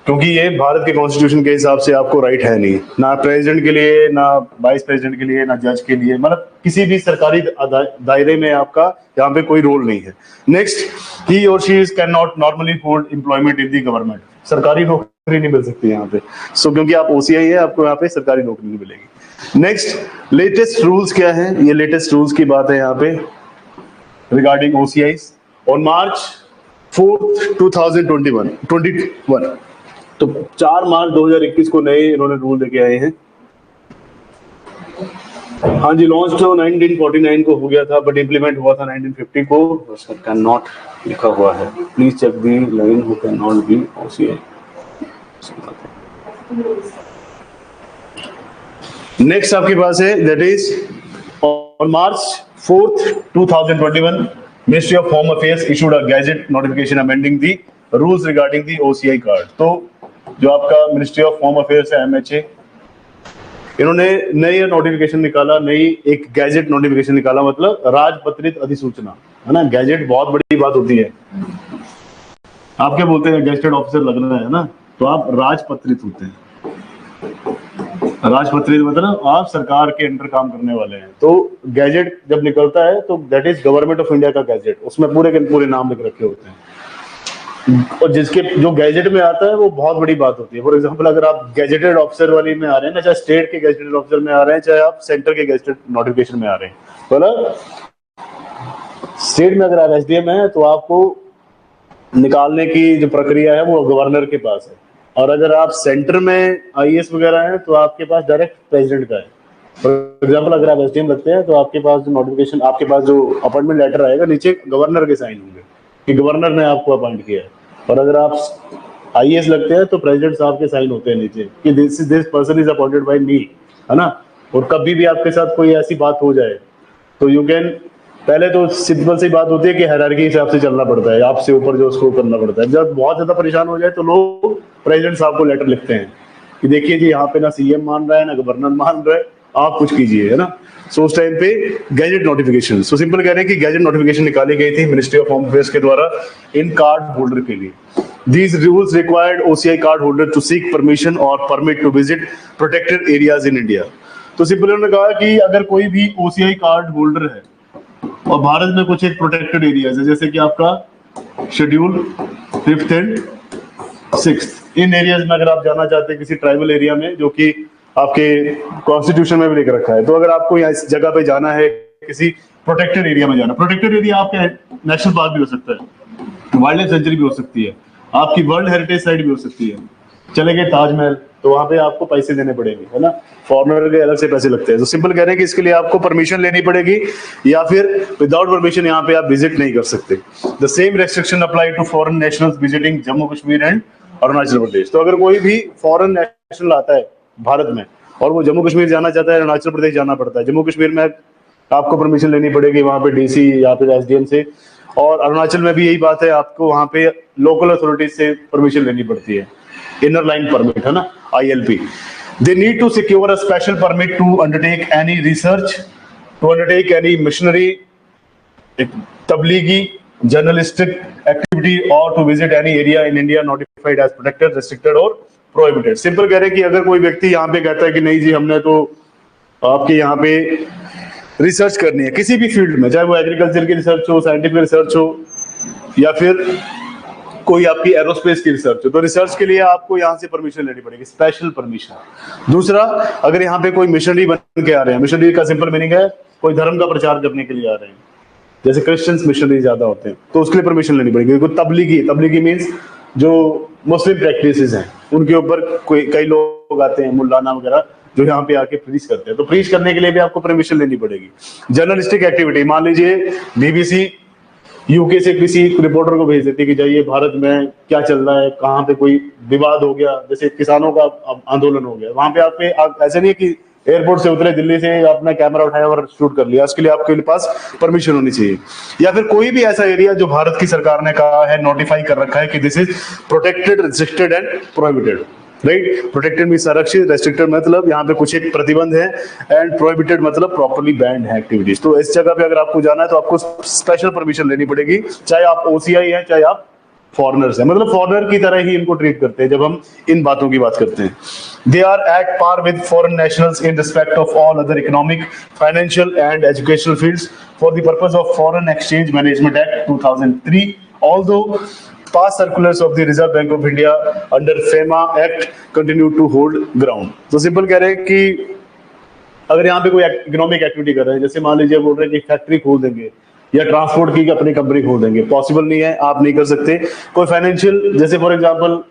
क्योंकि ये भारत के कॉन्स्टिट्यूशन के हिसाब से आपको राइट है नहीं, ना प्रेसिडेंट के लिए, ना वाइस प्रेसिडेंट के लिए, ना जज के लिए, मतलब किसी भी सरकारी दायरे में आपका यहाँ पे कोई रोल नहीं है। नेक्स्ट, ही और she can not normally hold employment in the government, सरकारी नौकरी नहीं मिल सकती यहाँ पे। सो क्योंकि आप ओसीआई है, आपको यहाँ पे सरकारी नौकरी नहीं मिलेगी। नेक्स्ट, लेटेस्ट रूल्स क्या है, ये लेटेस्ट रूल्स की बात है यहाँ पे regarding OCIs on March 4th 2021 तो 4 मार्च 2021 को नए इन्होंने रूल लेके आए हैं। हाँ जी, लॉन्च तो 1949 को हो गया था, बट इम्प्लीमेंट हुआ था 1950 को। कैन नॉट लिखा हुआ है, please check the line who can not be OCI। Next आपके पास है that is on March 4th 2021 Ministry of Home Affairs issued a gazette notification amending the rules regarding the OCI card। तो जो आपका ministry of home affairs है MHA, इन्होंने नई notification निकाला, नई एक गैजेट नोटिफिकेशन निकाला, मतलब राजपत्रित अधिसूचना, है ना। गैजेट बहुत बड़ी बात होती है, आप क्या बोलते हैं, गैजेटेड ऑफिसर लगना है ना, तो आप राजपत्रित होते हैं, राजपत्रित मतलब आप सरकार के अंडर काम करने वाले हैं। तो गैजेट जब निकलता है तो that is government of India का गैजेट, उसमें पूरे के पूरे नाम लिख रखे होते हैं, और जिसके जो गैजेट में आता है वो बहुत बड़ी बात होती है। फॉर एग्जांपल अगर आप गैजेटेड ऑफिसर वाली में आ रहे हैं ना, चाहे स्टेट के गैजेटेड ऑफिसर में आ रहे हैं, चाहे आप सेंटर के गैजेटेड नोटिफिकेशन में आ रहे हैं, तो स्टेट में अगर आप एसडीएम हैं तो आपको निकालने की जो प्रक्रिया है वो गवर्नर के पास है, और अगर आप सेंटर में आईएएस वगैरह हैं तो आपके पास डायरेक्ट प्रेसिडेंट का है। फॉर एग्जांपल अगर आप एसडीएम लगते हैं तो आपके पास जो नोटिफिकेशन, आपके पास जो अपॉइंटमेंट लेटर आएगा नीचे गवर्नर के साइन होंगे कि गवर्नर ने आपको अपॉइंट किया है, और अगर आप आईएएस लगते हैं तो प्रेसिडेंट साहब के साइन होते हैं नीचे कि this person is appointed by me, है ना। और कभी भी आपके साथ कोई ऐसी बात हो जाए तो यू कैन, पहले तो सिंपल सी बात होती है कि हायरार्की के हिसाब से चलना पड़ता है, आपसे ऊपर जो उसको करना पड़ता है। जब बहुत ज्यादा परेशान हो जाए तो लोग प्रेसिडेंट साहब को लेटर लिखते हैं कि देखिए जी यहाँ पे ना सीएम मान रहा है ना गवर्नर मान रहा है, आप कुछ कीजिए, है ना। सो उस टाइम पे गैजेट नोटिफिकेशन, सो सिंपल कह रहे हैं कि गैजेट नोटिफिकेशन निकाली गई थी मिनिस्ट्री ऑफ होम अफेयर्स के द्वारा इन कार्ड होल्डर के लिए। These rules required OCI card holder to seek permission or permit to visit protected areas in India। तो सिंपल उन्होंने कहा कि अगर कोई भी OCI कार्ड होल्डर है और भारत में कुछ एक प्रोटेक्टेड एरियाज है, जैसे कि आपका schedule 5th and 6th, in areas में अगर आप जाना चाहते हैं किसी ट्राइबल एरिया में जो कि आपके कॉन्स्टिट्यूशन में भी लिख रखा है, तो अगर आपको यहाँ इस जगह पे जाना है, किसी प्रोटेक्टेड एरिया में जाना, प्रोटेक्टेड एरिया आपके नेशनल पार्क भी हो सकता है, वाइल्ड लाइफ सेंचुरी भी हो सकती है, आपकी वर्ल्ड हेरिटेज साइट भी हो सकती है। चले गए ताजमहल तो वहां पे आपको पैसे देने पड़ेंगे, है ना, फॉरेनर के अलग से पैसे लगते हैं। तो सिंपल कह रहे हैं कि इसके लिए आपको परमिशन लेनी पड़ेगी, या फिर विदाउट परमिशन यहाँ पे आप विजिट नहीं कर सकते। The same restriction apply to foreign nationals visiting Jammu Kashmir and Arunachal Pradesh. तो अगर कोई भी फॉरेन नेशनल आता है भारत में और वो जम्मू कश्मीर जाना चाहता है, अरुणाचल प्रदेश जाना पड़ता है, जम्मू कश्मीर में आपको परमिशन लेनी पड़ेगी वहां पे डीसी या फिर एसडीएम से, और अरुणाचल में भी यही बात है, आपको वहां पे लोकल अथॉरिटीज से परमिशन लेनी पड़ती है, इनर लाइन परमिट, है ना, ILP। They need to secure a special permit to undertake any research, to undertake any missionary, Tablighi, journalistic activity, और to visit any area in India notified as protected, restricted और prohibited. Simple कह रहे हैं कि अगर कोई व्यक्ति यहाँ पे कहता है कि नहीं जी हमने तो आपके यहाँ पे रिसर्च करनी है किसी भी फील्ड में, चाहे वो एग्रीकल्चर की रिसर्च हो, साइंटिफिक रिसर्च हो, या फिर कोई आपकी एरोस्पेस की रिसर्च हो, तो रिसर्च के लिए आपको यहाँ से परमिशन लेनी पड़ेगी, स्पेशल परमिशन। दूसरा, अगर यहाँ पे कोई मिशनरी बन के आ रहे हैं, मिशनरी का सिंपल मीनिंग है कोई धर्म का प्रचार करने के लिए आ रहे हैं, जैसे क्रिश्चियंस मिशनरी ज्यादा होते हैं, तो उसके लिए परमिशन लेनी पड़ेगी। कोई तबलीगी मीन्स जो मुस्लिम प्रैक्टिसेस हैं उनके ऊपर कोई कई लोग आते हैं, मुल्लाना वगैरह, जो यहाँ पे आके प्रीच करते हैं, तो प्रीच करने के लिए भी आपको परमिशन लेनी पड़ेगी। जर्नलिस्टिक एक्टिविटी, मान लीजिए बीबीसी यूके से किसी रिपोर्टर को भेज देती है कि जाइए भारत में क्या चल रहा है, कहाँ पे कोई विवाद हो गया, जैसे किसानों का आंदोलन हो गया, वहां पे आप ऐसे नहीं है कि एयरपोर्ट से उतरे दिल्ली से अपना कैमरा उठाया और शूट कर लिया, उसके लिए आपके पास परमिशन होनी चाहिए। या फिर कोई भी ऐसा एरिया जो भारत की सरकार ने कहा है, नोटिफाई कर रखा है कि this is protected, restricted and prohibited, right. Protected में संरक्षित, रेस्ट्रिक्टेड मतलब यहाँ पे कुछ एक प्रतिबंध है, एंड प्रोहिबिटेड मतलब प्रॉपर्ली बैंड है एक्टिविटीज। तो इस जगह पे अगर आपको जाना है तो आपको स्पेशल परमिशन लेनी पड़ेगी, चाहे आप OCI है चाहे आप फॉरेनर्स है, मतलब फॉरेनर की तरह ही इनको ट्रीट करते हैं जब हम इन बातों की बात करते हैं। They are at par with foreign nationals in respect of all other economic, financial and educational fields for the purpose of foreign exchange management act 2003, although past circulars of the Reserve Bank of India under FEMA Act continue to hold ground। तो simple कह रहे हैं कि अगर यहाँ पे कोई economic activity कर रहे हैं, जैसे मान लीजिए बोल रहे हैं कि फैक्ट्री खोल देंगे या ट्रांसपोर्ट की अपनी कंपनी खोल देंगे, पॉसिबल नहीं है, आप नहीं कर सकते। कोई फाइनेंशियल, जैसे फॉर एग्जांपल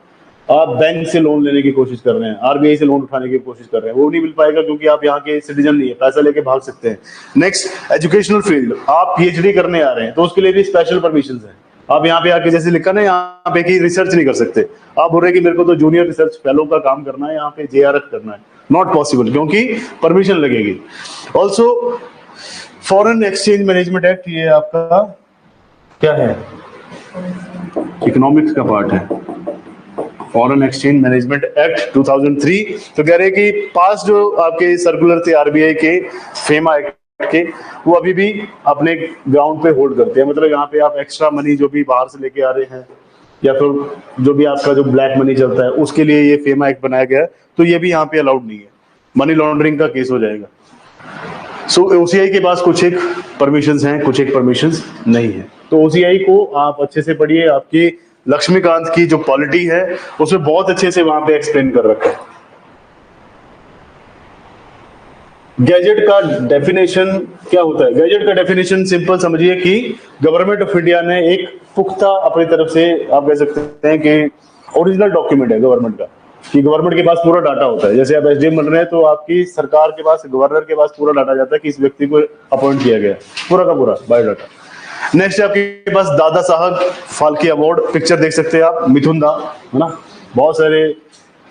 आप बैंक से लोन लेने की कोशिश कर रहे हैं, RBI से लोन उठाने की कोशिश कर रहे हैं, वो नहीं मिल पाएगा क्योंकि आप यहाँ के सिटीजन नहीं है, पैसा लेके भाग सकते हैं। नेक्स्ट, एजुकेशनल फील्ड, आप PhD करने आ रहे हैं तो उसके लिए भी स्पेशल परमिशन है। आप यहाँ पे आके जैसे लिखा ना यहाँ पे कि रिसर्च नहीं कर सकते, आप बोल रहे हैं कि मेरे को तो जूनियर रिसर्च फेलो का काम करना है, यहाँ पे JRF करना है, नॉट पॉसिबल क्योंकि परमिशन लगेगी। Also foreign exchange management act, ये आपका क्या है, इकोनॉमिक्स का पार्ट है, फॉरेन एक्सचेंज मैनेजमेंट एक्ट 2003। तो कह रहे हैं कि पास जो आपके सर्कुलर थे RBI के, फेमा एक्ट के, वो अभी भी अपने ग्राउंड पे होल्ड करते हैं। मतलब यहाँ पे आप एक्स्ट्रा मनी जो भी बाहर से लेके आ रहे हैं या फिर जो भी आपका जो ब्लैक मनी चलता है उसके लिए ये फेमा एक्ट बनाया गया है, तो ये भी यहाँ पे अलाउड नहीं है। मनी लॉन्ड्रिंग का केस हो जाएगा। सो ओसीआई के पास कुछ एक परमिशंस हैं, कुछ एक परमिशंस नहीं है। तो ओसीआई को आप अच्छे से पढ़िए, आपकी लक्ष्मीकांत की जो पॉलिटी है उसमें बहुत अच्छे से वहां पे एक्सप्लेन कर रखा है। गैजेट का डेफिनेशन क्या होता है? गैजेट का डेफिनेशन सिंपल समझिए कि गवर्नमेंट ऑफ इंडिया ने एक पुख्ता अपनी तरफ से, आप कह सकते हैं कि ओरिजिनल डॉक्यूमेंट है गवर्नमेंट का, कि गवर्नमेंट के पास पूरा डाटा होता है। जैसे आप एसडीएम बन रहे हैं तो आपकी सरकार के पास, गवर्नर के पास पूरा डाटा जाता है कि इस व्यक्ति को अपॉइंट किया गया, पूरा का पूरा बायोडाटा। नेक्स्ट आपके पास दादा साहब फाल्के अवार्ड, पिक्चर देख सकते हैं आप, मिथुन दा, है ना, बहुत सारे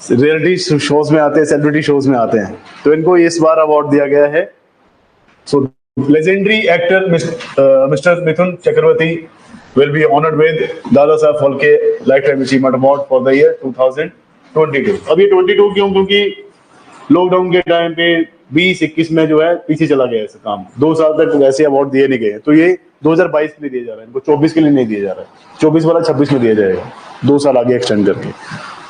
रियलिटी शोज में आते हैं, सेलिब्रिटी शोज में आते हैं, तो इनको इस बार अवार्ड दिया गया है। So legendary actor mister Mithun Chakraborty will be honored with Dada Saheb Phalke lifetime achievement award for the year 2022। अब ये 22 क्यों? क्योंकि लॉकडाउन के टाइम पे 20-21 में जो है पीछे चला गया ऐसा काम, 2 साल तक वैसे अवार्ड दिए नहीं गए, तो ये 2022 के लिए दिया जा रहा है, इनको 24 के लिए नहीं दिया जा रहा है, 24 वाला 26 में दिया जाएगा, 2 साल आगे एक्सटेंड करके।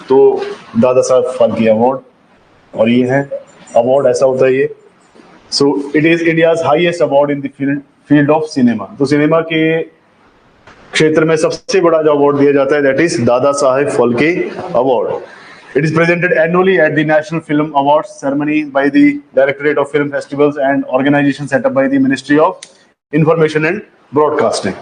तो दादा साहब फाल्के अवार्ड, और ये है अवार्ड, ऐसा होता है ये। सो it is India's highest award in the field of cinema. तो सिनेमा के क्षेत्र में सबसे बड़ा जो अवार्ड दिया जाता है that is Dada Saheb Phalke award. It is presented annually at the national film awards ceremony by the directorate of film festivals and organisation set up by the ministry of information and broadcasting.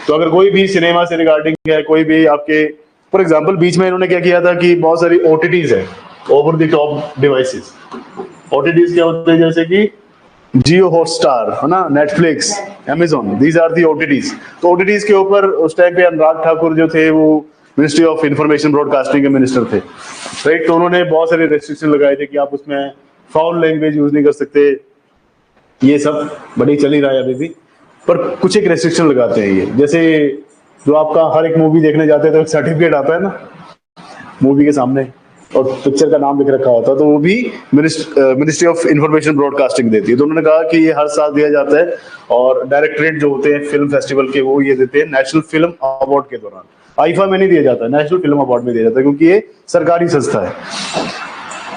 तो अगर कोई भी cinema से regarding है, कोई भी आपके, for example बीच में इन्होंने क्या किया था कि बहुत सारी ओटीटीज है, over the top devices. OTTs क्या होते हैं? जैसे कि जियो हॉटस्टार, है ना, Netflix, Amazon, these are the OTTs. तो ओटीटीज के ऊपर उस टाइम पे अनुराग ठाकुर जो थे वो मिनिस्ट्री ऑफ इंफॉर्मेशन ब्रॉडकास्टिंग के मिनिस्टर थे, राइट। तो उन्होंने बहुत सारे रेस्ट्रिक्शन लगाए थे कि आप उसमें फाउल लैंग्वेज यूज नहीं कर सकते, ये सब बड़ी चल ही रहा है अभी भी, पर कुछ एक रेस्ट्रिक्शन लगाते हैं ये। जैसे जो आपका हर एक मूवी देखने जाते हैं तो एक सर्टिफिकेट आता है ना मूवी के सामने, और पिक्चर का नाम लिख रखा होता है, तो वो भी मिनिस्ट्री ऑफ इंफॉर्मेशन ब्रॉडकास्टिंग देती है। तो उन्होंने कहा कि ये हर साल दिया जाता है, और डायरेक्टरेट जो होते हैं फिल्म फेस्टिवल के वो ये देते हैं नेशनल फिल्म अवार्ड के दौरान। आईफा में नहीं दिया जाता, नेशनल फिल्म अवार्ड में दिया जाता है, क्योंकि ये सरकारी संस्था है।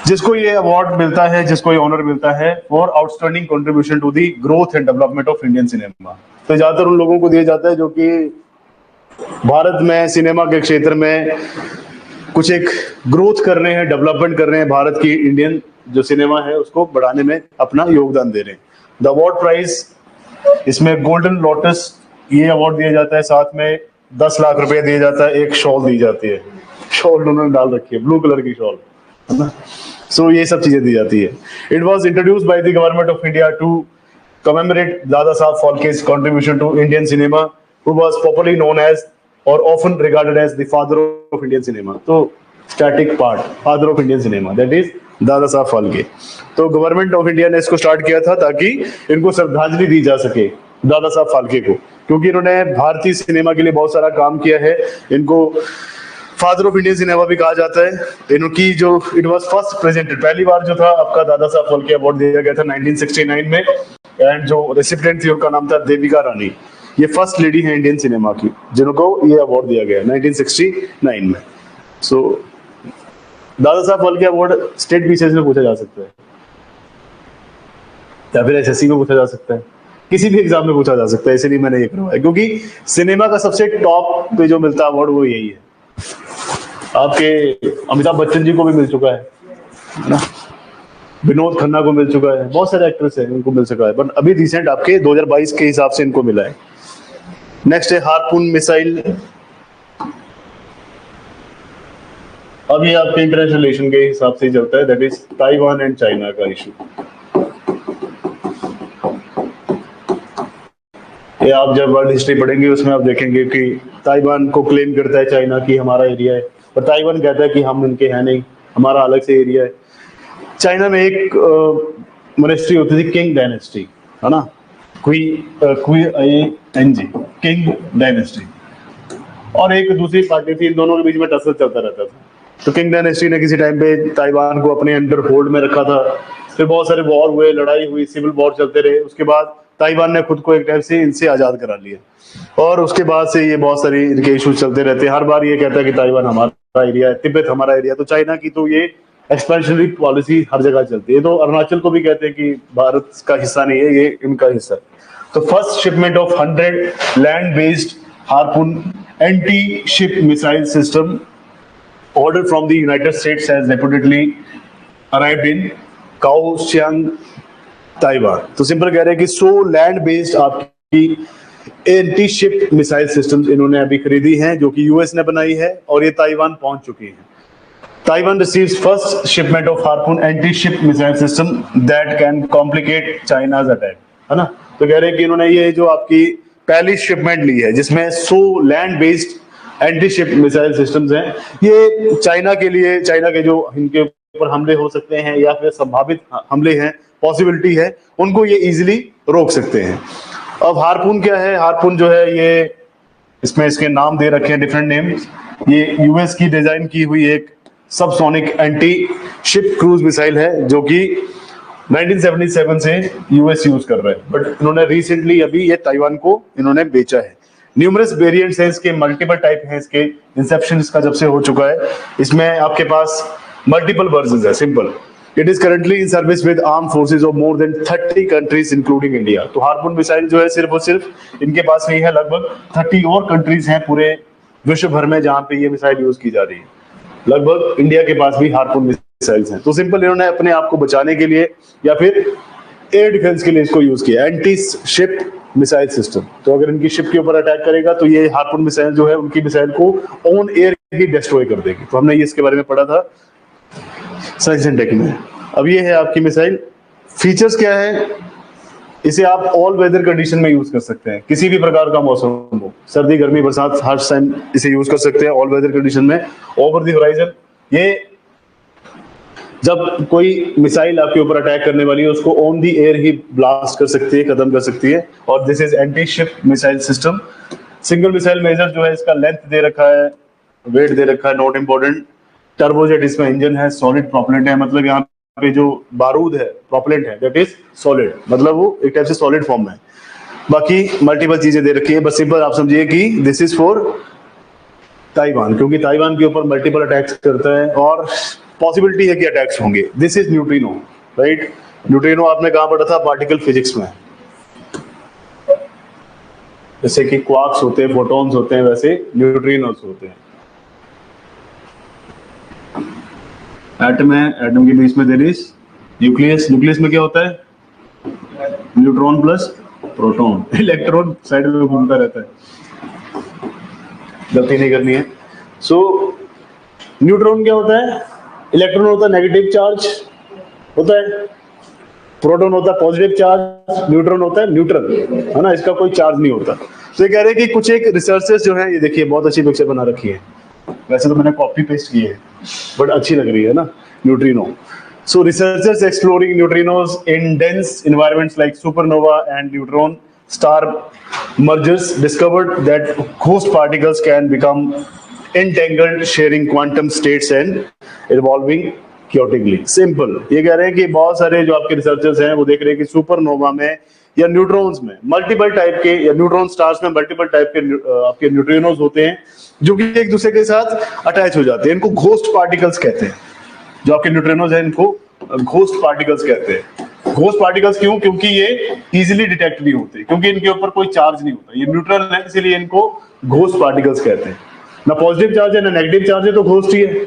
जिसको ये अवार्ड मिलता है, जिसको ये ऑनर मिलता है for outstanding contribution to the growth and development of Indian cinema. तो ज्यादातर उन लोगों को दिया जाता है जो कि भारत में सिनेमा के क्षेत्र में कुछ एक ग्रोथ कर रहे हैं, डेवलपमेंट कर रहे हैं, भारत की इंडियन जो सिनेमा है उसको बढ़ाने में अपना योगदान दे रहे हैं। द अवार्ड प्राइज, इसमें गोल्डन लोटस ये अवार्ड दिया जाता है, साथ में 10 लाख रुपए दिया जाता है, एक शॉल दी जाती है, शॉल उन्होंने डाल रखी है, ब्लू कलर की शॉल, है ना। सो ये सब चीजें दी जाती है। It was introduced by the government of India to commemorate Dada Saheb फाल्के's contribution to Indian cinema, who was popularly known as or often regarded as the father of Indian cinema. तो static part, father of Indian cinema, that is दादा साहब फाल्के। तो government of India ने इसको start किया था ताकि इनको श्रद्धांजलि दी जा सके दादा साहब फाल्के को, क्योंकि इन्होंने भारतीय सिनेमा के लिए बहुत सारा काम किया है। इनको फादर ऑफ इंडियन सिनेमा भी कहा जाता है। इनकी जो इट वाज फर्स्ट प्रेजेंटेड, पहली बार जो था आपका दादा साहब फाल्के अवार्ड दिया गया था 1969 में, एंड जो रेसिपिडेंट थी उनका नाम था देविका रानी। ये फर्स्ट लेडी है इंडियन सिनेमा की जिनको ये अवार्ड दिया गया 1969 में। सो दादा Saheb Phalke award state BCS में पूछा जा सकता है, या फिर एसएससी में पूछा जा सकता है, किसी भी एग्जाम में पूछा जा सकता है, इसलिए मैंने ये करवाया, क्योंकि सिनेमा का सबसे टॉप पे जो मिलता है अवार्ड वो यही है। आपके अमिताभ बच्चन जी को भी मिल चुका है ना, विनोद खन्ना को मिल चुका है, बहुत सारे एक्टर्स हैं उनको मिल चुका है, बट अभी रिसेंट आपके 2022 के हिसाब से इनको मिला है। नेक्स्ट है हार्पून मिसाइल। अब ये आपके इंटरनेशनल रिलेशन के हिसाब से चलता है, that is Taiwan and China का इशू। ये आप जब वर्ल्ड हिस्ट्री पढ़ेंगे उसमें आप देखेंगे कि ताइवान को क्लेम करता है चाइना की हमारा एरिया है, पर ताइवान कहता है कि हम इनके हैं नहीं, हमारा अलग से एरिया है। चाइना में एक मोनेस्ट्री होती थी किंग डायनेस्टी, है ना, किंग डायनेस्टी, और एक दूसरी पार्टी थी, इन दोनों के बीच में टसल चलता रहता था। तो किंग डायनेस्टी ने किसी टाइम पे ताइवान को अपने अंडर होल्ड में रखा था, फिर बहुत सारे वॉर हुए, लड़ाई हुई, सिविल वॉर चलते रहे, उसके बाद ताइवान ने खुद को एक टाइप से इनसे आजाद करा लिया, और उसके बाद से ये बहुत सारी इनके इश्यूज चलते रहते हैं। हर बार ये कहता है कि ताइवान हमारा एरिया है, तिब्बत हमारा एरिया, तो चाइना की तो ये एक्सपेंशनरी पॉलिसी हर जगह चलती है। तो अरुणाचल को भी कहते हैं कि भारत का हिस्सा नहीं है, ये इनका हिस्सा है। तो first shipment of 100 land based harpoon anti ship missile system ordered from the United States has reportedly arrived in Kaohsiung, Taiwan. तो सिंपल कह रहे हैं कि 100 लैंड बेस्ड आपकी एंटी शिप मिसाइल सिस्टम्स इन्होंने अभी खरीदी हैं, जो कि यूएस ने बनाई है और ये ताइवान पहुंच चुकी है। Taiwan receives first shipment of harpoon anti ship missile system that can complicate China's attack, है ना। तो कह रहे हैं कि इन्होंने ये जो आपकी पहली शिपमेंट ली है जिसमें 100 land based anti ship missile systems हैं, ये चाइना के लिए, चाइना के जो इनके ऊपर हमले हो सकते हैं या फिर संभावित हमले हैं, पॉसिबिलिटी है, उनको ये इजीली रोक सकते हैं। अब हार्पून क्या है? हार्पून जो है ये, इसमें इसके नाम दे रखे हैं, डिफरेंट नेम। ये यूएस की डिजाइन की हुई एक subsonic anti ship cruise missile है जो कि 1977 से यूएस यूज कर रहा है, बट इन्होंने रिसेंटली अभी ये ताइवान को इन्होंने बेचा है। न्यूमरस वेरिएंट्स हैं इसके, मल्टीपल टाइप हैं इसके, इंसेप्शन इसका जब से हो चुका है। इसमें आपके पास मल्टीपल वर्जन्स है। Simple, it is currently in service with arm forces of more than 30 countries including India. तो हार्पून मिसाइल जो है सिर्फ और सिर्फ इनके पास नहीं है, लगभग 30 और कंट्रीज हैं पूरे विश्व भर में जहां पे ये मिसाइल यूज की जा रही है। लगभग इंडिया के पास भी हार्पून मिसाइल्स हैं। तो सिंपल इन्होंने अपने आप को बचाने के लिए या फिर एयर डिफेंस के लिए इसको यूज किया, एंटी शिप मिसाइल सिस्टम। तो अगर इनकी शिप के ऊपर अटैक करेगा तो ये हार्पून मिसाइल जो है उनकी मिसाइल को ऑन एयर ही डिस्ट्रॉय कर देगी। तो हमने ये इसके बारे में पढ़ा था साइंस एंड टेक में। अब ये है आपकी मिसाइल। फीचर्स क्या है? इसे आप ऑल वेदर कंडीशन में यूज कर सकते हैं, किसी भी प्रकार का मौसम हो, सर्दी गर्मी बरसात, हर टाइम इसे यूज कर सकते हैं ऑल वेदर कंडीशन में। ओवर द होराइजन, ये जब कोई मिसाइल आपके ऊपर अटैक करने वाली है उसको ऑन दी एयर ही ब्लास्ट कर सकती है, खत्म कर सकती है। और this is anti ship missile system. Single missile major जो है इसका लेंथ दे रखा है, वेट दे रखा है, नॉट इंपॉर्टेंट। टर्बोजेट इसमें इंजन है, सॉलिड प्रोपेलेंट है, मतलब यहाँ पे जो बारूद है प्रोपेलेंट है दैट इज सॉलिड, मतलब वो एक टाइप से सॉलिड फॉर्म में। बाकी मल्टीपल चीजें दे रखी है, बस सिंपल आप समझिए कि दिस इज फॉर ताइवान, क्योंकि ताइवान के ऊपर मल्टीपल अटैक्स करता है और पॉसिबिलिटी है कि अटैक्स होंगे। This is neutrino, right. Neutrino आपने कहां पढ़ा था? पार्टिकल फिजिक्स में। जैसे कि क्वार्क्स होते हैं, फोटॉन्स होते हैं, वैसे न्यूट्रिनोस होते हैं। एटम है, एटम के बीच में देयर इज न्यूक्लियस। न्यूक्लियस में क्या होता है? Neutron plus proton, electron side में घूमता रहता है, गलती नहीं करनी है। सो न्यूट्रॉन क्या होता है? इलेक्ट्रॉन होता है नेगेटिव चार्ज होता है, प्रोटॉन होता है पॉजिटिव चार्ज, न्यूट्रॉन होता है न्यूट्रल, है ना, इसका कोई चार्ज नहीं होता। तो ये कह रहे हैं कि कुछ एक रिसर्चर्स जो है, ये देखिए बहुत अच्छी पिक्चर बना रखी है, वैसे तो मैंने कॉपी पेस्ट की है बट अच्छी लग रही है ना, neutrino. So researchers exploring neutrinos in dense environments like supernova and neutron star mergers discovered that ghost particles can become entangled sharing quantum states and evolving chaotically। Simple ये कह रहे हैं कि बहुत सारे जो आपके रिसर्चर्स हैं वो देख रहे हैं कि सुपरनोवा में या न्यूट्रॉन्स में मल्टीपल टाइप के, या न्यूट्रॉन स्टार्स में मल्टीपल टाइप के आपके न्यूट्रिनोज होते हैं जो कि एक दूसरे के साथ अटैच हो जाते हैं। इनको घोस्ट पार्टिकल्स कहते हैं। जो आपके न्यूट्रिनोज हैं इनको घोस्ट पार्टिकल्स कहते हैं। घोस्ट पार्टिकल्स क्यों? क्योंकि ये इजीली डिटेक्ट नहीं होते, क्योंकि इनके ऊपर कोई चार्ज नहीं होता, ये न्यूट्रल है, इसीलिए इनको घोस्ट पार्टिकल्स कहते हैं। ना पॉजिटिव चार्ज है ना नेगेटिव चार्ज है, तो घोस्ट ही है।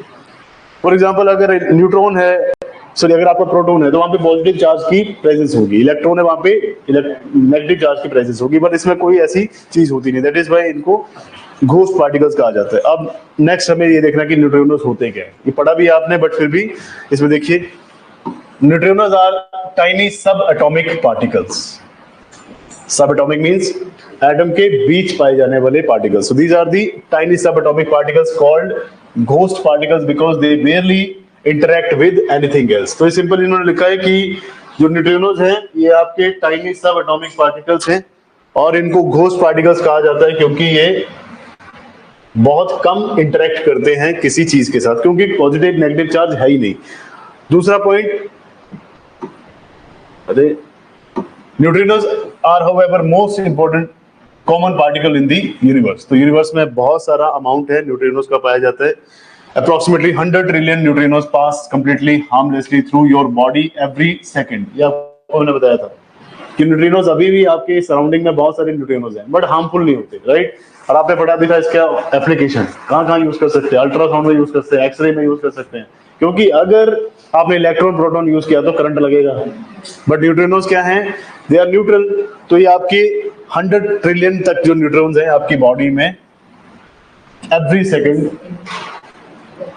फॉर एग्जांपल अगर न्यूट्रॉन है, सॉरी अगर आपका प्रोटॉन है तो वहां पे पॉजिटिव चार्ज की प्रेजेंस होगी, इलेक्ट्रॉन है वहां पे नेगेटिव चार्ज की प्रेजेंस होगी, बट इसमें कोई ऐसी चीज होती नहीं। दैट इज व्हाई इनको घोस्ट पार्टिकल्स कहा जाता है। अब नेक्स्ट हमें ये देखना कि न्यूट्रिनोज होते क्या है। ये पढ़ा भी आपने, बट फिर भी इसमें देखिए, neutrinos are tiny sub atomic particles. Sub atomic means atom के बीच पाए जाने वाले particles. So these are the tiny sub atomic particles called ghost particles because they barely interact with anything else. तो ये सिंपल इन्होंने लिखा है कि जो न्यूट्रिनोज हैं ये आपके टाइनी सब एटॉमिक पार्टिकल्स हैं और इनको घोस्ट पार्टिकल्स कहा जाता है क्योंकि ये बहुत कम इंटरेक्ट करते हैं किसी चीज के साथ, क्योंकि पॉजिटिव नेगेटिव चार्ज है ही नहीं। दूसरा point, neutrinos are however most important common particle in the universe. तो यूनिवर्स में बहुत सारा अमाउंट है न्यूट्रिनोज का पाया जाता है। approximately 100 trillion neutrinos pass completely harmlessly through your body every second। ये आपको मैंने बताया था कि न्यूट्रिनोज अभी भी आपके सराउंडिंग में बहुत सारे न्यूट्रिनोज हैं, बट हार्मफुल नहीं होते, राइट। और आपने पढ़ा भी था इसका एप्लीकेशन कहाँ कहाँ यूज कर सकते हैं, अल्ट्रासाउंड में यूज कर सकते हैं, एक्सरे में यूज कर सकते हैं, क्योंकि अगर आपने इलेक्ट्रॉन प्रोटॉन यूज किया तो करंट लगेगा। बट न्यूट्रिनोज क्या हैं, दे आर न्यूट्रल। तो ये आपकी 100 ट्रिलियन तक जो न्यूट्रॉन्स हैं आपकी बॉडी में एवरी सेकेंड,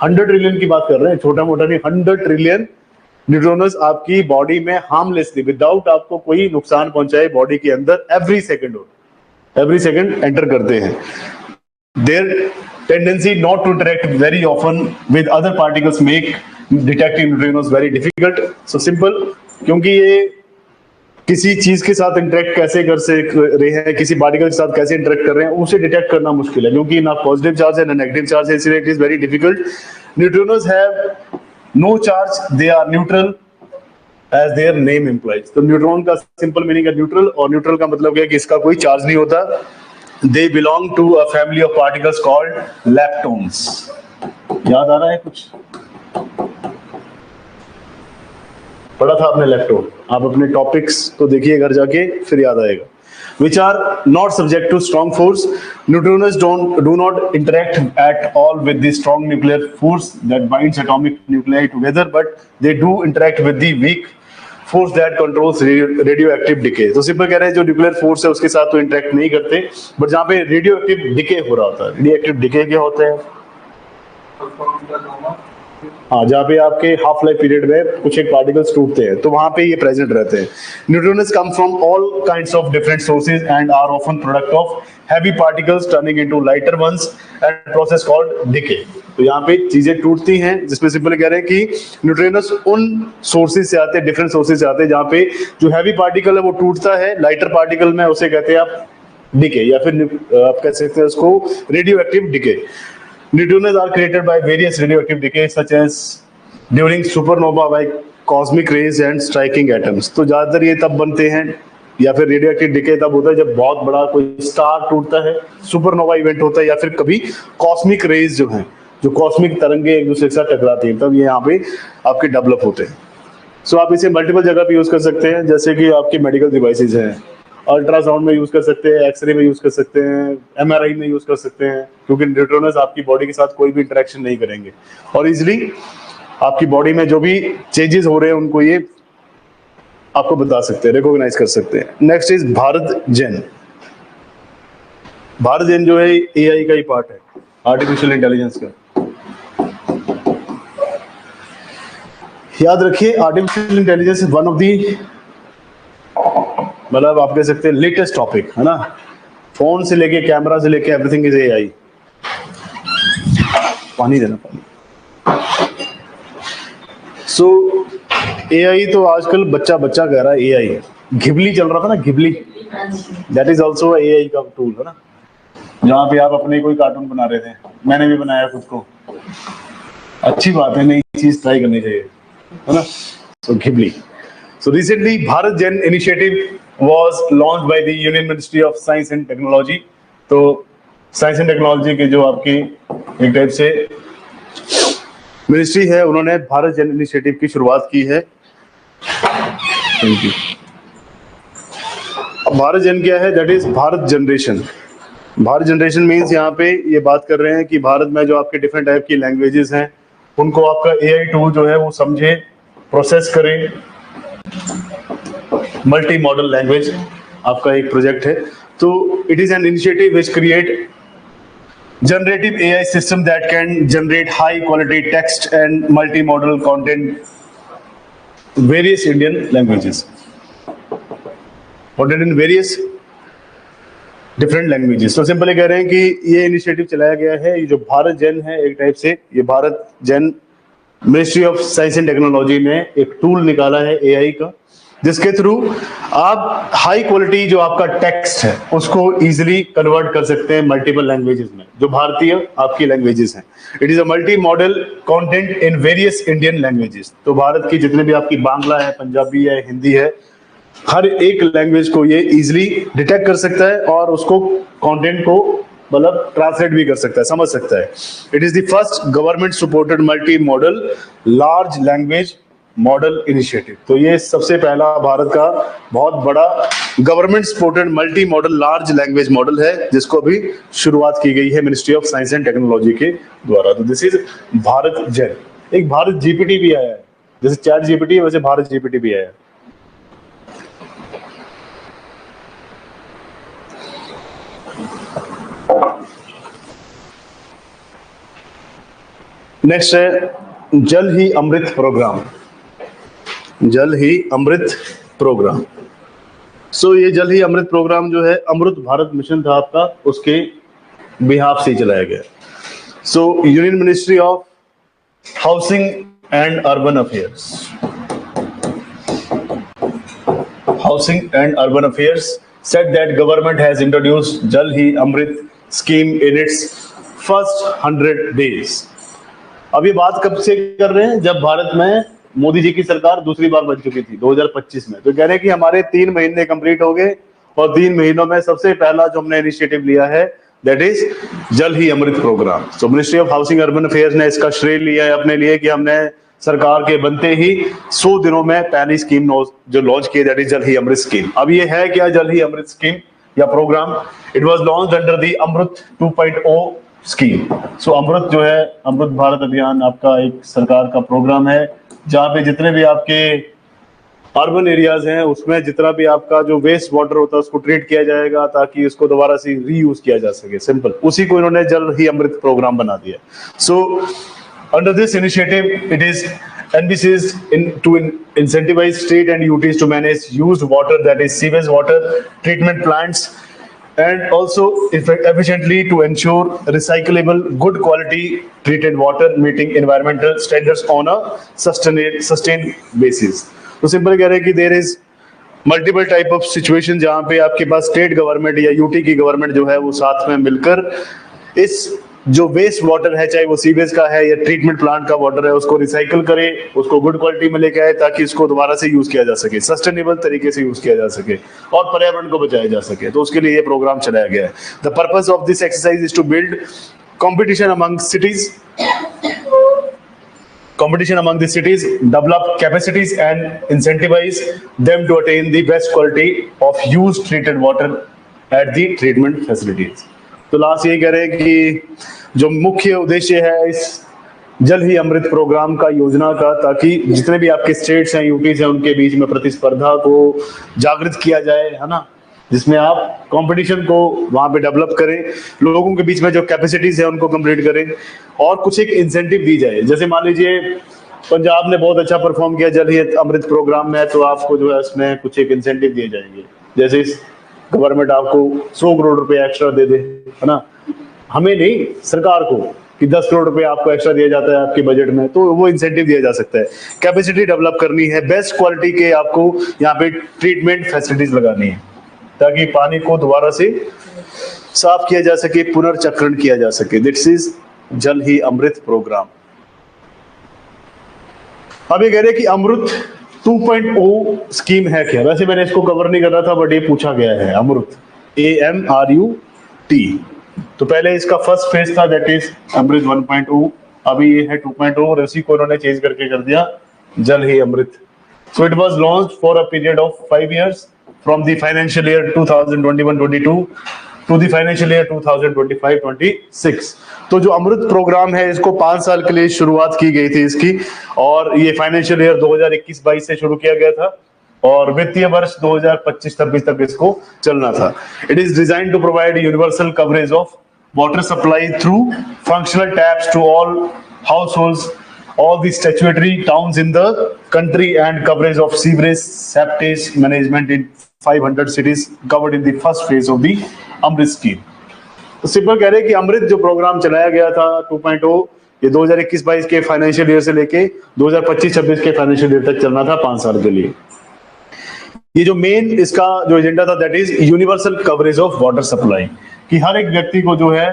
100 ट्रिलियन की बात कर रहे हैं, छोटा मोटा नहीं, 100 ट्रिलियन न्यूट्रॉन्स आपकी बॉडी में हार्मलेसली विदाउट आपको कोई नुकसान पहुंचाए बॉडी के अंदर एवरी सेकंड एंटर करते हैं। Their tendency not to interact very often with other particles make detecting neutrons very difficult. So simple, क्योंकि ये किसी चीज के साथ इंटरेक्ट कैसे कर रहे हैं, किसी पार्टिकल के साथ कैसे इंटरेक्ट कर रहे हैं, उसे डिटेक्ट करना मुश्किल है, क्योंकि ना पॉजिटिव चार्ज है ना नेगेटिव चार्ज है, इसलिए it is very difficult. Neutrinos have no charge, they are neutral as their name implies. तो न्यूट्रॉन का सिंपल मीनिंग है न्यूट्रल, और न्यूट्रल का मतलब क्या है कि इसका कोई चार्ज नहीं होता। They belong to a family of particles called leptons. याद आ रहा है कुछ? पढ़ा था आपने लेप्टॉन, आप अपने टॉपिक्स को देखिए घर जाके, फिर याद आएगा। Which are not subject to strong force. Neutrinos do not interact at all with the strong nuclear force that binds atomic nuclei together, but they do interact with the weak force that controls radioactive decay. तो simple कह रहे हैं जो nuclear force है उसके साथ तो interact नहीं करते, बट जहाँ पे रेडियो एक्टिव डिके हो रहा होता है, रेडियो एक्टिव डिके क्या होता है? हाँ, जहाँ पे आपके हाफ लाइफ पीरियड में कुछ एक पार्टिकल्स टूटते हैं तो वहां पे ये प्रेजेंट रहते हैं। Neutrons come from all kinds of different sources and are often product of heavy particles turning into lighter ones and process called decay. तो यहाँ पे चीजें टूटती हैं, जिसमें सिंपल कह रहे हैं कि न्यूट्रॉन्स उन सोर्सेज से आते हैं, डिफरेंट सोर्सेज से आते हैं, जहाँ पे जो हैवी पार्टिकल है वो टूटता है, लाइटर पार्टिकल में उसे कहते हैं आप डिके, या फिर आप कह सकते हैं उसको radio active decay. Neutrinos are created by various radioactive decays such as during supernova by cosmic rays and striking atoms। तो ज्यादातर ये तब बनते हैं, या फिर रेडियोएक्टिव डिके तब होता है जब बहुत बड़ा कोई स्टार टूटता है, सुपरनोवा इवेंट होता है, या फिर कभी कॉस्मिक रेज जो हैं, जो कॉस्मिक तरंगे एक दूसरे के साथ टकराती हैं, तब ये यहाँ पे आपके डेवलप होते हैं। सो आप इसे मल्टीपल जगह पे यूज कर सकते हैं, जैसे कि आपके मेडिकल डिवाइसेज हैं, अल्ट्रासाउंड में यूज कर सकते हैं, एक्सरे में यूज कर सकते हैं, एमआरआई में यूज कर सकते हैं, क्योंकि न्यूट्रॉन्स आपकी बॉडी के साथ कोई भी इंटरेक्शन नहीं करेंगे और इजीली आपकी बॉडी में जो भी चेंजेस हो रहे हैं उनको ये आपको बता सकते हैं, रिकॉग्नाइज कर सकते हैं। नेक्स्ट इज भारत जेन। भारत जेन जो है एआई का ही पार्ट है, आर्टिफिशियल इंटेलिजेंस का। याद रखिए artificial intelligence is one of the, मतलब आप कह सकते हैं लेटेस्ट टॉपिक है ना, फोन से लेके कैमरा से लेके एवरीथिंग इज एआई। पानी देना, पानी। सो एआई तो आजकल बच्चा बच्चा कह रहा है एआई। घिबली चल रहा था ना, Ghibli, that is also AI का टूल है ना, जहाँ पे आप अपने कोई कार्टून बना रहे थे, मैंने भी बनाया खुद को। अच्छी बात है, नई चीज ट्राई करनी चाहिए है ना। सो Ghibli. So recently, Bharat Gen initiative was launched by the Union Ministry of Science and Technology। तो साइंस एंड टेक्नोलॉजी के जो आपकी एक टाइप से मिनिस्ट्री है, उन्होंने भारत जन इनिशिएटिव की शुरुआत की है। Thank you. अब भारत जन क्या है? That is Bharat generation. Bharat generation means यहाँ पे ये बात कर रहे हैं कि भारत में जो आपके डिफरेंट टाइप की लैंग्वेजेस हैं उनको आपका एआई टूल जो है वो समझे, प्रोसेस करे। मल्टी मॉडल लैंग्वेज आपका एक प्रोजेक्ट है। तो it is an initiative which create generative AI system that can generate high quality text and multimodal content various Indian languages, content in various different languages। तो simply कह रहे हैं कि ये इनिशिएटिव चलाया गया है, ये जो भारत जन है एक टाइप से, ये भारत जन ministry of science and technology ने एक टूल निकाला है एआई का, जिसके थ्रू आप हाई क्वालिटी जो आपका टेक्स्ट है उसको इजीली कन्वर्ट कर सकते हैं मल्टीपल लैंग्वेजेस में, जो भारतीय आपकी लैंग्वेजेस हैं। It is a multi modal content in various Indian languages. तो भारत की जितने भी आपकी बांग्ला है, पंजाबी है, हिंदी है, हर एक लैंग्वेज को ये इजीली डिटेक्ट कर सकता है और उसको कंटेंट को मतलब ट्रांसलेट भी कर सकता है, समझ सकता है। It is the first government supported multi modal large language model initiative. तो ये सबसे पहला भारत का बहुत बड़ा government supported multi modal large language model है, जिसको अभी शुरुआत की गई है ministry of science and technology के द्वारा। तो दिस इज भारत जेन। एक भारत जीपीटी भी आया है, जैसे चैट जीपीटी है वैसे भारत जीपीटी भी आया है। नेक्स्ट है जल ही अमृत प्रोग्राम। जल ही अमृत प्रोग्राम। सो ये जल ही अमृत प्रोग्राम जो है अमृत भारत मिशन था आपका, उसके बिहाफ से चलाया गया। सो union ministry of housing and urban affairs, housing and urban affairs said that government has introduced Jal Hi Amrit scheme in its first 100 days। अब ये बात कब से कर रहे हैं? जब भारत में मोदी जी की सरकार दूसरी बार बन चुकी थी 2025 में। तो कह रहे हैं कि हमारे 3 महीने कंप्लीट हो गए और 3 महीनों में सबसे पहला जो हमने इनिशिएटिव लिया है दैट इज जल ही अमृत प्रोग्राम। तो ministry of housing urban affairs ने इसका श्रेय लिया है अपने लिए कि हमने सरकार के बनते ही 100 दिनों में पहली स्कीम जो लॉन्च की दैट इज जल ही अमृत स्कीम। अब ये है क्या जल ही अमृत स्कीम या programme? It was launched under the Amrit 2.0 scheme. So Amrit जो है, अमृत भारत अभियान आपका एक सरकार का प्रोग्राम है जहां पे जितने भी आपके अर्बन एरियाज हैं उसमें जितना भी आपका जो वेस्ट वाटर होता है उसको ट्रीट किया जाएगा ताकि उसको दोबारा से रीयूज किया जा सके। सिंपल, उसी को इन्होंने जल ही अमृत प्रोग्राम बना दिया। सो under this initiative it is envisaged to incentivize state and UTs to manage used water, that is sewage water treatment plants, and also efficiently to ensure recyclable good quality treated water meeting environmental standards on a sustained basis। तो simple कह रहे हैं कि there is multiple type of situation जहां पे आपके पास state government या यूटी की गवर्नमेंट जो है वो साथ में मिलकर इस जो वेस्ट वाटर है, चाहे वो सीवेज का है या ट्रीटमेंट प्लांट का वाटर है, उसको रिसाइकल करे, उसको गुड क्वालिटी में लेके आए ताकि इसको दोबारा से यूज किया जा सके, सस्टेनेबल तरीके से यूज किया जा सके और पर्यावरण को बचाया जा सके। तो उसके लिए ये प्रोग्राम चलाया गया है। The purpose of this exercise is to build competition among the cities, develop capacities and incentivize them to attain the best quality of used treated water at the treatment facilities। तो last ये कह रहे हैं कि जो मुख्य उद्देश्य है इस जल ही अमृत प्रोग्राम का, योजना का, ताकि जितने भी आपके स्टेट्स हैं, यूटीज हैं, उनके बीच में प्रतिस्पर्धा को जागृत किया जाए, है ना, जिसमें आप कंपटीशन को वहां पे डेवलप करें, लोगों के बीच में जो कैपेसिटीज है उनको कंप्लीट करें और कुछ एक इंसेंटिव दी जाए। जैसे मान लीजिए पंजाब ने बहुत अच्छा परफॉर्म किया जल ही अमृत प्रोग्राम में, तो आपको जो है उसमें कुछ एक इंसेंटिव दिए जाएंगे। जैसे गवर्नमेंट आपको 100 करोड़ रुपए एक्स्ट्रा दे दे, है ना, हमें नहीं, सरकार को, कि 10 करोड़ रुपए आपको एक्स्ट्रा दिया जाता है आपके बजट में, तो वो इंसेंटिव दिया जा सकता है। कैपेसिटी डेवलप करनी है, बेस्ट क्वालिटी के आपको यहाँ पे ट्रीटमेंट फैसिलिटीज लगानी है ताकि पानी को दोबारा से साफ किया जा सके, पुनर्चक्रण किया जा सके। दिस इज जल ही अमृत प्रोग्राम। अब ये कह रहे हैं कि अमृत 2.0 स्कीम है क्या? वैसे मैंने इसको कवर नहीं कर रहा था बट ये पूछा गया है। अमृत AMRUT। तो पहले इसका फर्स्ट फेज था दैट इज अमृत 1.0, अभी ये है 2.0 और इसी को उन्होंने चेंज करके कर दिया Jal Hi Amrit. So it was launched for a period of 5 years from the financial year 2021-22 to the financial year 2025-26। तो जो अमृत प्रोग्राम है इसको 5 साल के लिए शुरुआत की गई थी इसकी, और ये फाइनेंशियल ईयर 2021-22 से शुरू किया गया था और वित्तीय वर्ष 2025-26 तक इसको चलना था। It is design to provide universal coverage of water supply through functional taps to all households, all the statutory towns in the country, and coverage of sewerage septage management in 500 cities covered in the first phase of the Amrit scheme। तो simple कह रहे हैं कि अमृत जो programme चलाया गया था 2.0, ये 2021-22 के फाइनेंशियल ईयर से लेके 2025-26 के फाइनेंशियल ईयर तक चलना था 5 साल के लिए। ये जो मेन इसका जो एजेंडा था that is universal coverage of water supply, कि हर एक व्यक्ति को जो है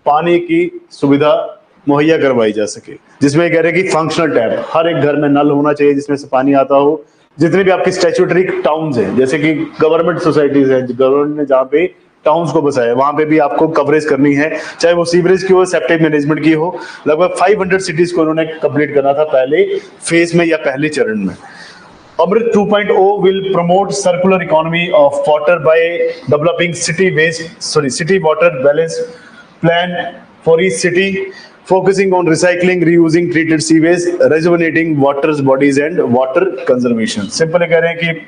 पानी की सुविधा मुहैया करवाई जा सके, जिसमें कह रहे हैं कि फंक्शनल टैप, हर एक घर में नल होना चाहिए जिसमें से पानी आता हो। जितने भी आपकी स्टैट्यूटरी टाउन्स हैं, जैसे कि गवर्नमेंट सोसाइटीज हैं, गवर्नमेंट ने जहाँ पे टाउन्स को बसाया, वहां पे भी आपको कवरेज करनी है, चाहे वो सीवरेज की हो, सेप्टिक मैनेजमेंट की हो। लगभग 500 सिटीज को उन्होंने कंप्लीट करना था पहले फेज में या पहले चरण में। Amrit 2.0 will promote circular economy of water by developing city water balance plan for each city, focusing on recycling, reusing treated sewage, rejuvenating water bodies and water conservation। Simple कह रहे हैं कि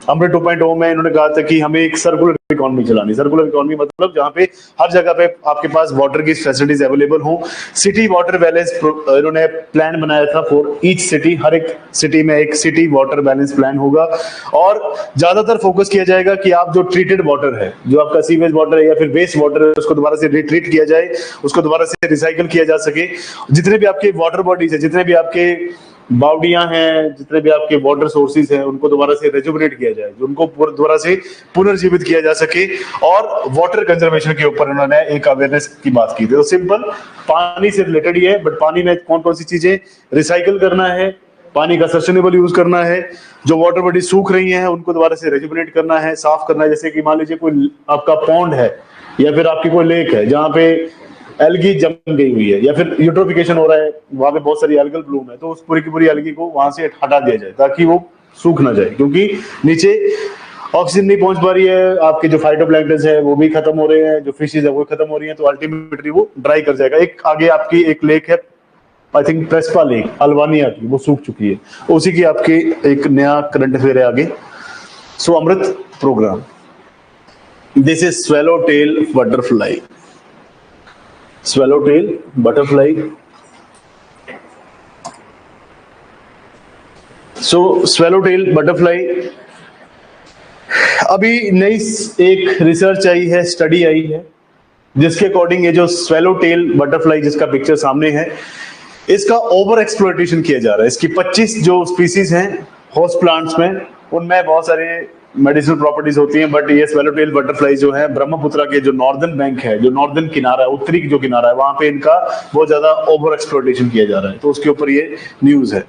अमृत 2.0 में इन्होंने कहा था कि हमें एक सर्कुलर इकोनॉमी चलानी। सर्कुलर इकोनॉमी मतलब जहां पे हर जगह पे आपके पास वाटर की फैसिलिटीज अवेलेबल हो। सिटी वाटर बैलेंस इन्होंने प्लान बनाया था फॉर ईच सिटी, हर एक सिटी में एक सिटी वाटर बैलेंस प्लान होगा। और ज्यादातर फोकस किया जाएगा कि आप जो ट्रीटेड वाटर है, जो आपका सीवेज वाटर है या फिर वेस्ट वाटर है, उसको दोबारा से रिट्रीट किया जाए, उसको दोबारा से रिसाइकिल किया जा सके। जितने भी आपके वाटर बॉडीज है, जितने भी आपके बाउडियां हैं, जितने भी आपके वाटर सोर्सेज हैं, उनको दोबारा से रेजुविनेट किया जाए, उनको दोबारा से पुनर्जीवित किया जा सके। और वाटर कंजर्वेशन के ऊपर उन्होंने एक अवेयरनेस की बात की थी। तो सिंपल पानी से रिलेटेड ही है, बट पानी में कौन कौन सी चीजें रिसाइकिल करना है, पानी का सस्टेनेबल यूज करना है, जो वाटर बॉडी सूख रही हैं उनको दोबारा से रेजुविनेट करना है, साफ करना है। जैसे कि मान लीजिए कोई आपका पॉन्ड है या फिर आपकी कोई लेक है जहाँ पे एल्गी जम गई हुई है या फिर यूट्रोफिकेशन हो रहा है, वहां पे बहुत सारी एल्गल ब्लूम है, तो उस पूरी की पूरी एल्गी को वहां से हटा दिया जाए ताकि वो सूख ना जाए, क्योंकि नीचे ऑक्सीजन नहीं पहुंच पा रही है, आपके जो फाइटोप्लैंक्टन्स है वो भी खत्म हो रहे हैं, जो फिशेज है वो खत्म हो रही हैं, तो अल्टीमेटली वो ड्राई कर जाएगा। एक आगे आपकी एक लेक है, आई थिंक प्रेस्पा लेक अल्बानिया की, वो सूख चुकी है, उसी की आपकी एक नया करंट अफेयर है आगे। So Amrit programme, this is swallowtail butterfly. Swallowtail butterfly. So swallowtail butterfly, अभी नई एक रिसर्च आई है, स्टडी आई है, जिसके अकॉर्डिंग ये जो swallowtail butterfly जिसका पिक्चर सामने है, इसका ओवर एक्सप्लॉइटेशन किया जा रहा है। इसकी 25 जो स्पीसीज हैं होस्ट प्लांट्स में, उनमें बहुत सारे मेडिसिनल प्रॉपर्टीज होती हैं, बट ये स्वेलोटेल बटरफ्लाई जो है ब्रह्मपुत्र के जो नॉर्दर्न बैंक है, जो नॉर्दर्न किनारा है, उत्तरी जो किनारा है, वहां पे इनका बहुत ज्यादा ओवर एक्सप्लॉइटेशन किया जा रहा है, तो उसके ऊपर ये न्यूज है।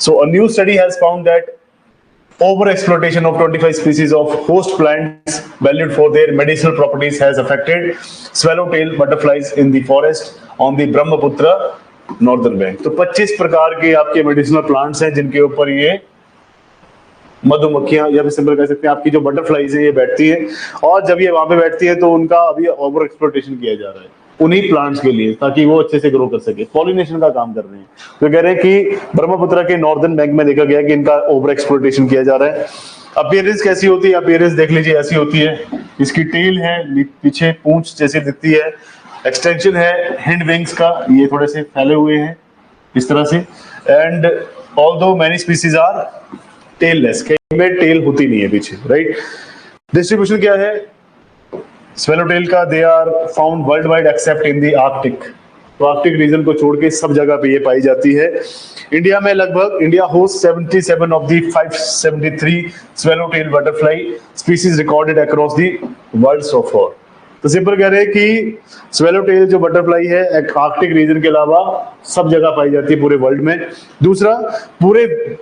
So a new study has found that over exploitation of 25 species of host plants valued for their medicinal properties has affected swallowtail butterflies in the forest on the Brahmaputra northern bank। तो 25 प्रकार के आपके medicinal plants हैं जिनके ऊपर ये मधुमक्खियां या फिर सिंपल कह सकते हैं आपकी जो बटरफ्लाईज है ये बैठती है, और जब ये वहां पे बैठती है तो उनका अभी ओवर एक्सप्लॉइटेशन किया जा रहा है उन्हीं प्लांट्स के लिए, ताकि वो अच्छे से ग्रो कर सके, पॉलिनेशन का काम कर रहे हैं। तो कह रहे हैं कि ब्रह्मपुत्र के नॉर्दर्न बैंक में देखा गया कि इनका ओवर एक्सप्लॉइटेशन किया जा रहा है। अपीयरेंस कैसी होती है? अपीयरेंस देख लीजिए, ऐसी होती है, इसकी टेल है, पीछे पूंछ जैसी दिखती है, एक्सटेंशन है हिंड विंग्स का, ये थोड़े से फैले हुए हैं इस तरह से, and although many species are tailless, कहीं में टेल होती नहीं है पीछे, राइट। डिस्ट्रीब्यूशन क्या है स्वेलोटेल का? They are found worldwide except in the Arctic, तो आर्कटिक रीजन को छोड़ के सब जगह पे ये पाई जाती है। इंडिया में लगभग India host 77 of the 573 swallowtail butterfly species recorded across the world so far. तो सिंपल कह रहे हैं कि स्वेलोटेल जो बटरफ्लाई है एक आर्कटिक रीजन के अलावा सब जगह पाई जाती है पूरे वर्ल्ड में। दूसरा, पूरे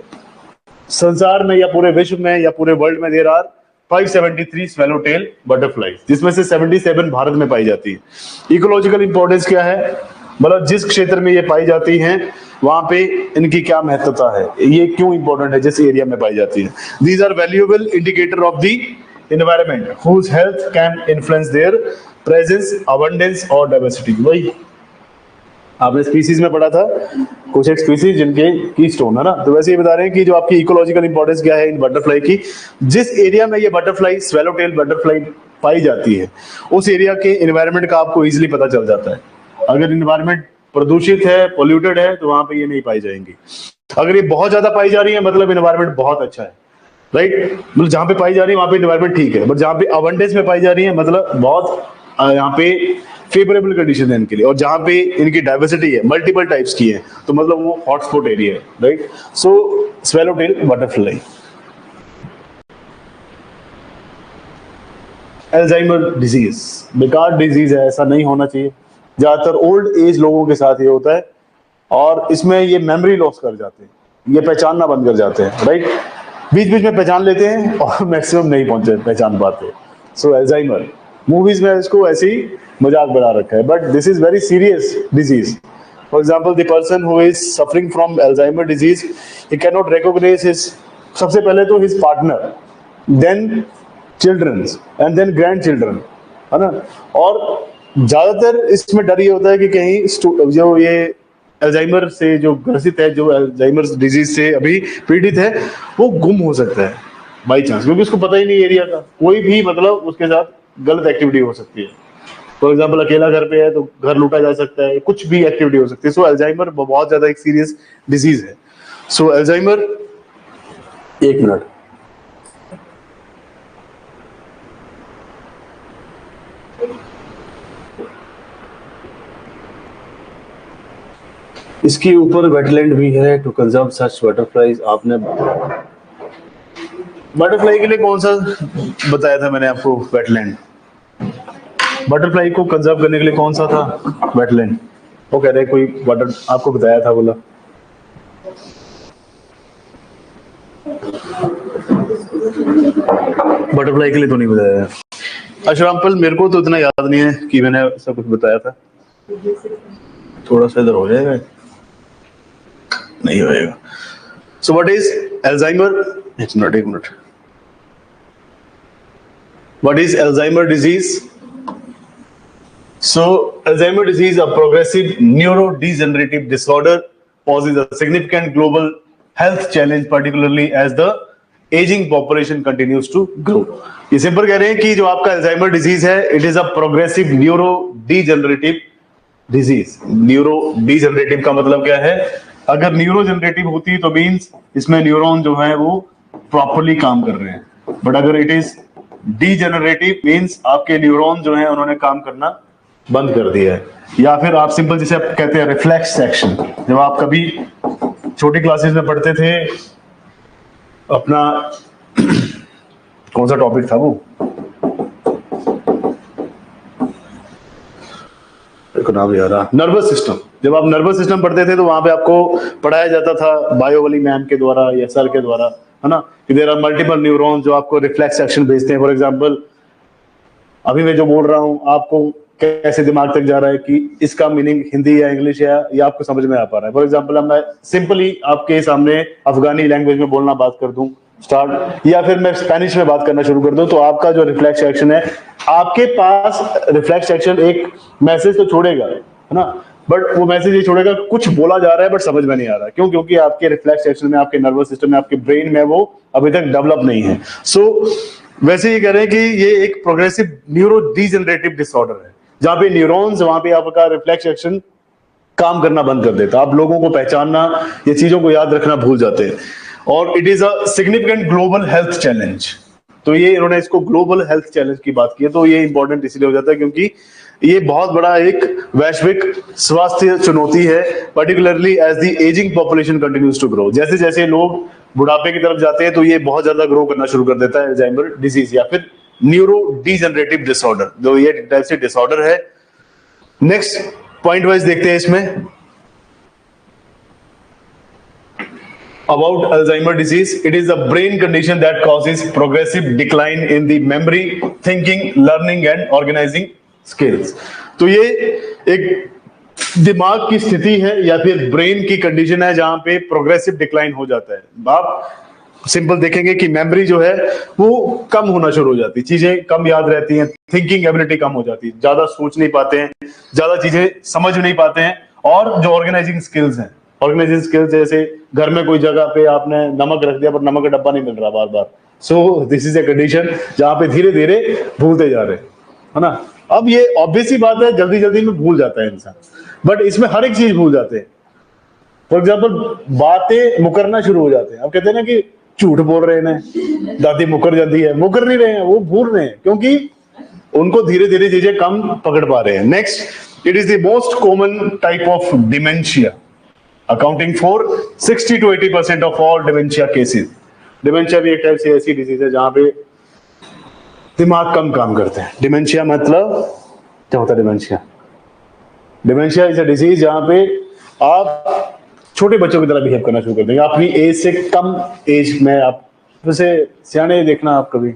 संसार में या पूरे विश्व में या पूरे वर्ल्ड में देयर आर 573 स्वेलोटेल बटरफ्लाई, जिसमें से 77 भारत में पाई जाती है। इकोलॉजिकल इंपॉर्टेंस क्या है, मतलब जिस क्षेत्र में ये पाई जाती हैं वहां पे इनकी क्या महत्वता है, ये क्यों इंपॉर्टेंट है जिस एरिया में पाई जाती है। These are valuable indicator of the environment whose health can influence their presence, abundance और डाइवर्सिटी। वही आपने स्पीसीज में पढ़ा था, कुछ एक स्पीसीज जिनके कीस्टोन है ना, तो वैसे ही बता रहे हैं कि जो आपकी इकोलॉजिकल इंपॉर्टेंस क्या है इन बटरफ्लाई की, जिस एरिया में ये बटरफ्लाई स्वेलोटेल बटरफ्लाई पाई जाती है उस एरिया के एनवायरनमेंट का आपको इजीली पता चल जाता है। अगर एनवायरनमेंट प्रदूषित है, पोल्यूटेड है, तो वहां पे ये नहीं पाई जाएंगी। अगर ये बहुत ज्यादा पाई जा रही है मतलब एनवायरनमेंट बहुत अच्छा है, राइट, मतलब जहां पे पाई जा रही है वहां पे एनवायरनमेंट ठीक है, बट जहां पे अबंडेंस में पाई जा रही है मतलब बहुत यहाँ पे फेवरेबल कंडीशन है इनके लिए, और जहां पे इनकी डाइवर्सिटी है, मल्टीपल टाइप्स की है, तो मतलब वो हॉटस्पॉट एरिया है, राइट। सो स्वेलोटेल बटरफ्लाई। अल्जाइमर डिजीज बेकार डिजीज है, ऐसा नहीं होना चाहिए, ज्यादातर ओल्ड एज लोगों के साथ ये होता है, और इसमें ये मेमोरी लॉस कर जाते हैं, ये पहचानना बंद कर जाते हैं, राइट, बीच बीच में पहचान लेते हैं और मैक्सिमम नहीं पहचान पाते। सो अल्जाइमर मूवीज में इसको ऐसे ही मजाक बना रखा है, but this is very serious disease. For example, the person who is suffering from Alzheimer disease, he cannot recognize his, सबसे पहले तो his partner, then children's and then grandchildren, है ना. और ज्यादातर इसमें डर ये होता है कि कहीं जो ये अल्जाइमर से जो ग्रसित है, जो अल्जाइमर डिजीज से अभी पीड़ित है, वो गुम हो सकता है बाई चांस, क्योंकि उसको पता ही नहीं एरिया का, कोई भी मतलब उसके साथ गलत एक्टिविटी हो सकती है. फॉर एग्जाम्पल अकेला घर पे है तो घर लूटा जा सकता है, कुछ भी एक्टिविटी हो सकती है. सो अल्जाइमर बहुत ज्यादा एक सीरियस डिजीज है. सो अल्जाइमर, एक मिनट, इसके ऊपर वेटलैंड भी है टू कंजर्व सच बटरफ्लाईज. आपने बटरफ्लाई के लिए कौन सा बताया था मैंने आपको? वेटलैंड. बटरफ्लाई को कंजर्व करने के लिए कौन सा था? वेटलैंड. वो कह रहे कोई वाटर आपको बताया था, बोला बटरफ्लाई के लिए तो नहीं बताया. अशरामपल, मेरे को तो इतना याद नहीं है कि मैंने सब कुछ बताया था. थोड़ा सा इधर हो जाएगा, नहीं होएगा. So what is Alzheimer? एक minute. What is Alzheimer disease? So, Alzheimer's disease, a progressive neurodegenerative disorder, poses a significant global health challenge, particularly as the aging population continues to grow. ये सिंपल कह रहे हैं कि जो आपका Alzheimer's disease है, it is a progressive neurodegenerative disease. Neurodegenerative का मतलब क्या है? अगर न्यूरोजेनरेटिव होती तो मीन्स इसमें न्यूरॉन जो है वो प्रॉपरली काम कर रहे हैं, बट अगर इट इज डीजेनरेटिव मीन्स आपके न्यूरॉन जो है उन्होंने काम करना बंद कर दिया है. या फिर आप सिंपल जिसे आप कहते हैं रिफ्लेक्स एक्शन. जब आप कभी छोटी क्लासेस में पढ़ते थे, अपना कौन सा टॉपिक था वो, नाम याद आ, नर्वस सिस्टम. जब आप नर्वस सिस्टम पढ़ते थे तो वहां पे आपको पढ़ाया जाता था बायो वाली मैम के द्वारा या सर के द्वारा, है ना, कि देयर आर मल्टीपल न्यूरॉन्स जो आपको रिफ्लेक्स एक्शन भेजते हैं. फॉर एग्जांपल अभी मैं जो बोल रहा हूं आपको कैसे दिमाग तक जा रहा है कि इसका मीनिंग हिंदी या इंग्लिश या आपको समझ में आ पा रहा है. फॉर एग्जांपल अब मैं सिंपली आपके सामने अफगानी लैंग्वेज में बोलना बात कर दूं स्टार्ट, या फिर मैं स्पेनिश में बात करना शुरू कर दूं, तो आपका जो रिफ्लेक्स एक्शन है, आपके पास रिफ्लेक्स एक्शन एक मैसेज तो छोड़ेगा, है ना, बट वो मैसेज ये छोड़ेगा कुछ बोला जा रहा है बट समझ में नहीं आ रहा. क्यों? क्योंकि आपके रिफ्लेक्स एक्शन में, आपके नर्वस सिस्टम में, आपके ब्रेन में वो अभी तक डेवलप नहीं है. सो वैसे ये कह रहे हैं कि ये एक प्रोग्रेसिव न्यूरो डीजेनरेटिव डिसऑर्डर है, जहां पे न्यूरॉन्स, वहां पे आपका रिफ्लेक्स एक्शन काम करना बंद कर देता. आप लोगों को पहचानना, ये चीजों को याद रखना भूल जाते हैं. और it is a significant global health challenge. तो ये इन्होंने इसको ग्लोबल हेल्थ चैलेंज की बात की है, तो ये इंपॉर्टेंट इसलिए हो जाता है क्योंकि ये बहुत बड़ा एक वैश्विक स्वास्थ्य चुनौती है, particularly as the ageing population continues to grow. जैसे जैसे लोग बुढ़ापे की तरफ जाते हैं तो ये बहुत ज्यादा ग्रो करना शुरू कर देता है अल्जाइमर डिजीज या फिर न्यूरो डीजेनरेटिव डिसऑर्डर, जो ये टाइप से डिसऑर्डर है. नेक्स्ट पॉइंट वाइज देखते हैं इसमें about Alzheimer disease. It is a brain condition that causes progressive decline in the memory, thinking, learning and organizing skills. तो ये एक दिमाग की स्थिति है या फिर ब्रेन की कंडीशन है जहां पे प्रोग्रेसिव डिक्लाइन हो जाता है. आप सिंपल देखेंगे कि मेमोरी जो है वो कम होना शुरू हो जाती है, चीजें कम याद रहती हैं, थिंकिंग एबिलिटी कम हो जाती है, ज्यादा सोच नहीं पाते हैं, ज्यादा चीजें समझ नहीं पाते हैं. और जो ऑर्गेनाइजिंग स्किल्स हैं, ऑर्गेनाइजिंग स्किल्स जैसे घर में कोई जगह पे आपने नमक रख दिया पर नमक का डब्बा नहीं मिल रहा बार बार, so this is a condition जहां पे धीरे धीरे भूलते जा रहे हैं, है ना. अब ये ऑब्वियस ही बात है, जल्दी जल्दी में भूल जाता है इंसान, बट इसमें हर एक चीज भूल जाते हैं. फॉर एग्जाम्पल बातें मुकरना शुरू हो जाते हैं. अब कहते हैं ना कि झूठ बोल रहे हैं, दादी मुकर जाती है, मुकर नहीं रहे हैं, वो भूल रहे हैं क्योंकि उनको धीरे धीरे चीजें कम पकड़ पा रहे हैं. Next, it is the most common type of dementia, accounting for 60 to 80% of all dementia cases. Dementia भी एक टाइप से ऐसी डिजीज है जहां पे दिमाग कम काम करते हैं. डिमेंशिया मतलब क्या होता है? डिमेंशिया इज अ डिजीज जहां पे आप छोटे बच्चों की तरह बिहेव करना शुरू कर देंगे, अपनी एज से कम एज में. आप वैसे सियाने देखना आप कभी,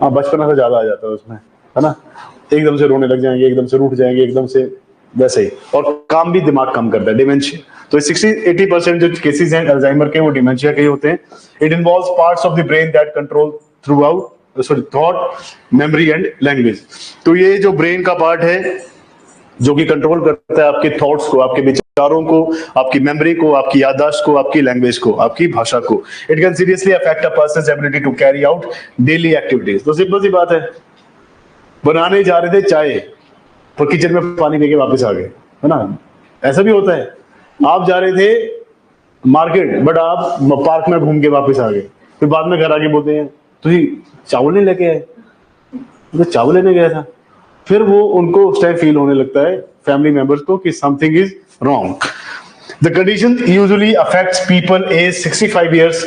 हाँ बचपना से ज्यादा आ जाता है उसमें, है ना, एकदम से रोने लग जाएंगे, एकदम से रूठ जाएंगे, एकदम से वैसे ही, और काम भी दिमाग कम करता है, डिमेंशिया। तो 60-80% जो केसेस हैं अल्जाइमर के वो डिमेंशिया के ही होते हैं। It involves parts of the brain that control through out thought, memory and language. तो ये जो ब्रेन का पार्ट है जो कि कंट्रोल करता है आपके थॉट्स को, आपके विचारों को, आपकी मेमोरी को, आपकी याददाश्त को, आपकी लैंग्वेज को, आपकी भाषा को। It can seriously affect a person's ability to carry out daily activities. तो सिंपल सी बात है, बनाने जा रहे थे चाय पर किचन में पानी पी के वापस आ गए, है ना, ऐसा भी होता है। आप जा रहे थे मार्केट बट आप पार्क में घूम के वापस आ गए, फिर बाद में घर आके बोलते हैं तो चावल नहीं लेके आए, तो चावल लेने गया था। फिर वो उनको उस टाइम फील होने लगता है फैमिली मेंबर्स को कि something is wrong. The condition usually affects people age 65 years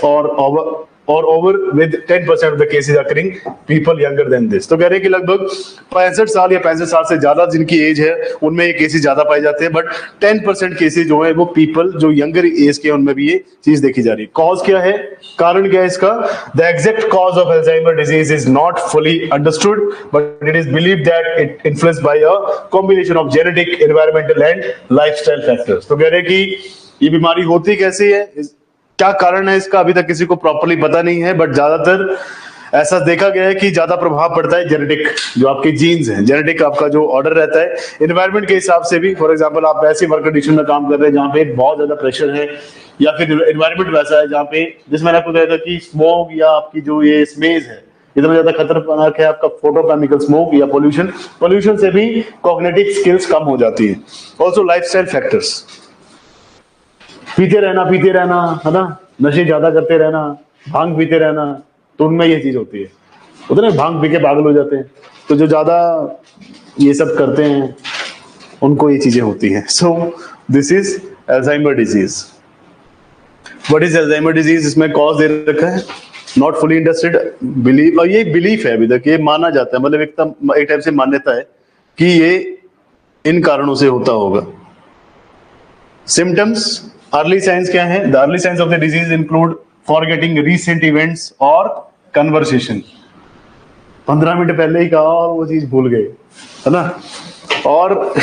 और over with 10% of the cases occurring people younger than this. तो कह रहे हैं कि लगभग 65 साल या 65 साल से ज्यादा जिनकी एज है उनमें ये केसेस ज्यादा पाए जाते हैं, बट 10% केसेस जो है वो पीपल जो यंगर एज के उनमें भी ये चीज देखी जा रही है। कॉज क्या है, कारण क्या है इसका? The exact cause of Alzheimer disease is not fully understood, but it is believed that it influenced by a combination of genetic, environmental and lifestyle factors. तो कह रहे हैं कि ये बीमारी होती कैसे है, क्या कारण है इसका, अभी तक किसी को प्रॉपर्ली पता नहीं है, बट ज्यादातर ऐसा देखा गया है कि ज्यादा प्रभाव पड़ता है जेनेटिक, जो आपके जीन्स हैं, जेनेटिक आपका जो ऑर्डर रहता है, एनवायरनमेंट के हिसाब से भी। फॉर एग्जांपल आप ऐसी वर्क कंडीशन में काम कर रहे हैं जहाँ पे बहुत ज्यादा प्रेशर है, या फिर एनवायरनमेंट वैसा है जहाँ पे, जिसमें मैंने आपको कहा था कि स्मोक या आपकी जो ये स्मेज है इतना ज्यादा खतरनाक है, आपका फोटोकेमिकल स्मोक या पोल्यूशन से भी कॉग्निटिव स्किल्स कम हो जाती है। ऑल्सो लाइफस्टाइल फैक्टर्स, पीते रहना है ना, नशे ज्यादा करते रहना, भांग पीते रहना, तो उनमें ये चीज होती है। उतने भांग पी के पागल हो जाते हैं, तो जो ज्यादा ये सब करते हैं उनको ये चीजें होती हैं। सो this is Alzheimer disease. What is Alzheimer disease? इसमें कॉज दे रखा है, नॉट फुली अंडरस्टूड बिलीफ, और ये बिलीफ है अभी तक, ये माना जाता है, मतलब एक टाइप से मान्यता है कि ये इन कारणों से होता होगा। सिम्टम्स, अर्ली साइंस क्या है? The early signs of the disease include forgetting recent events और कन्वर्सेशन। 15 मिनट पहले ही कहा और वो चीज भूल गए, है ना। और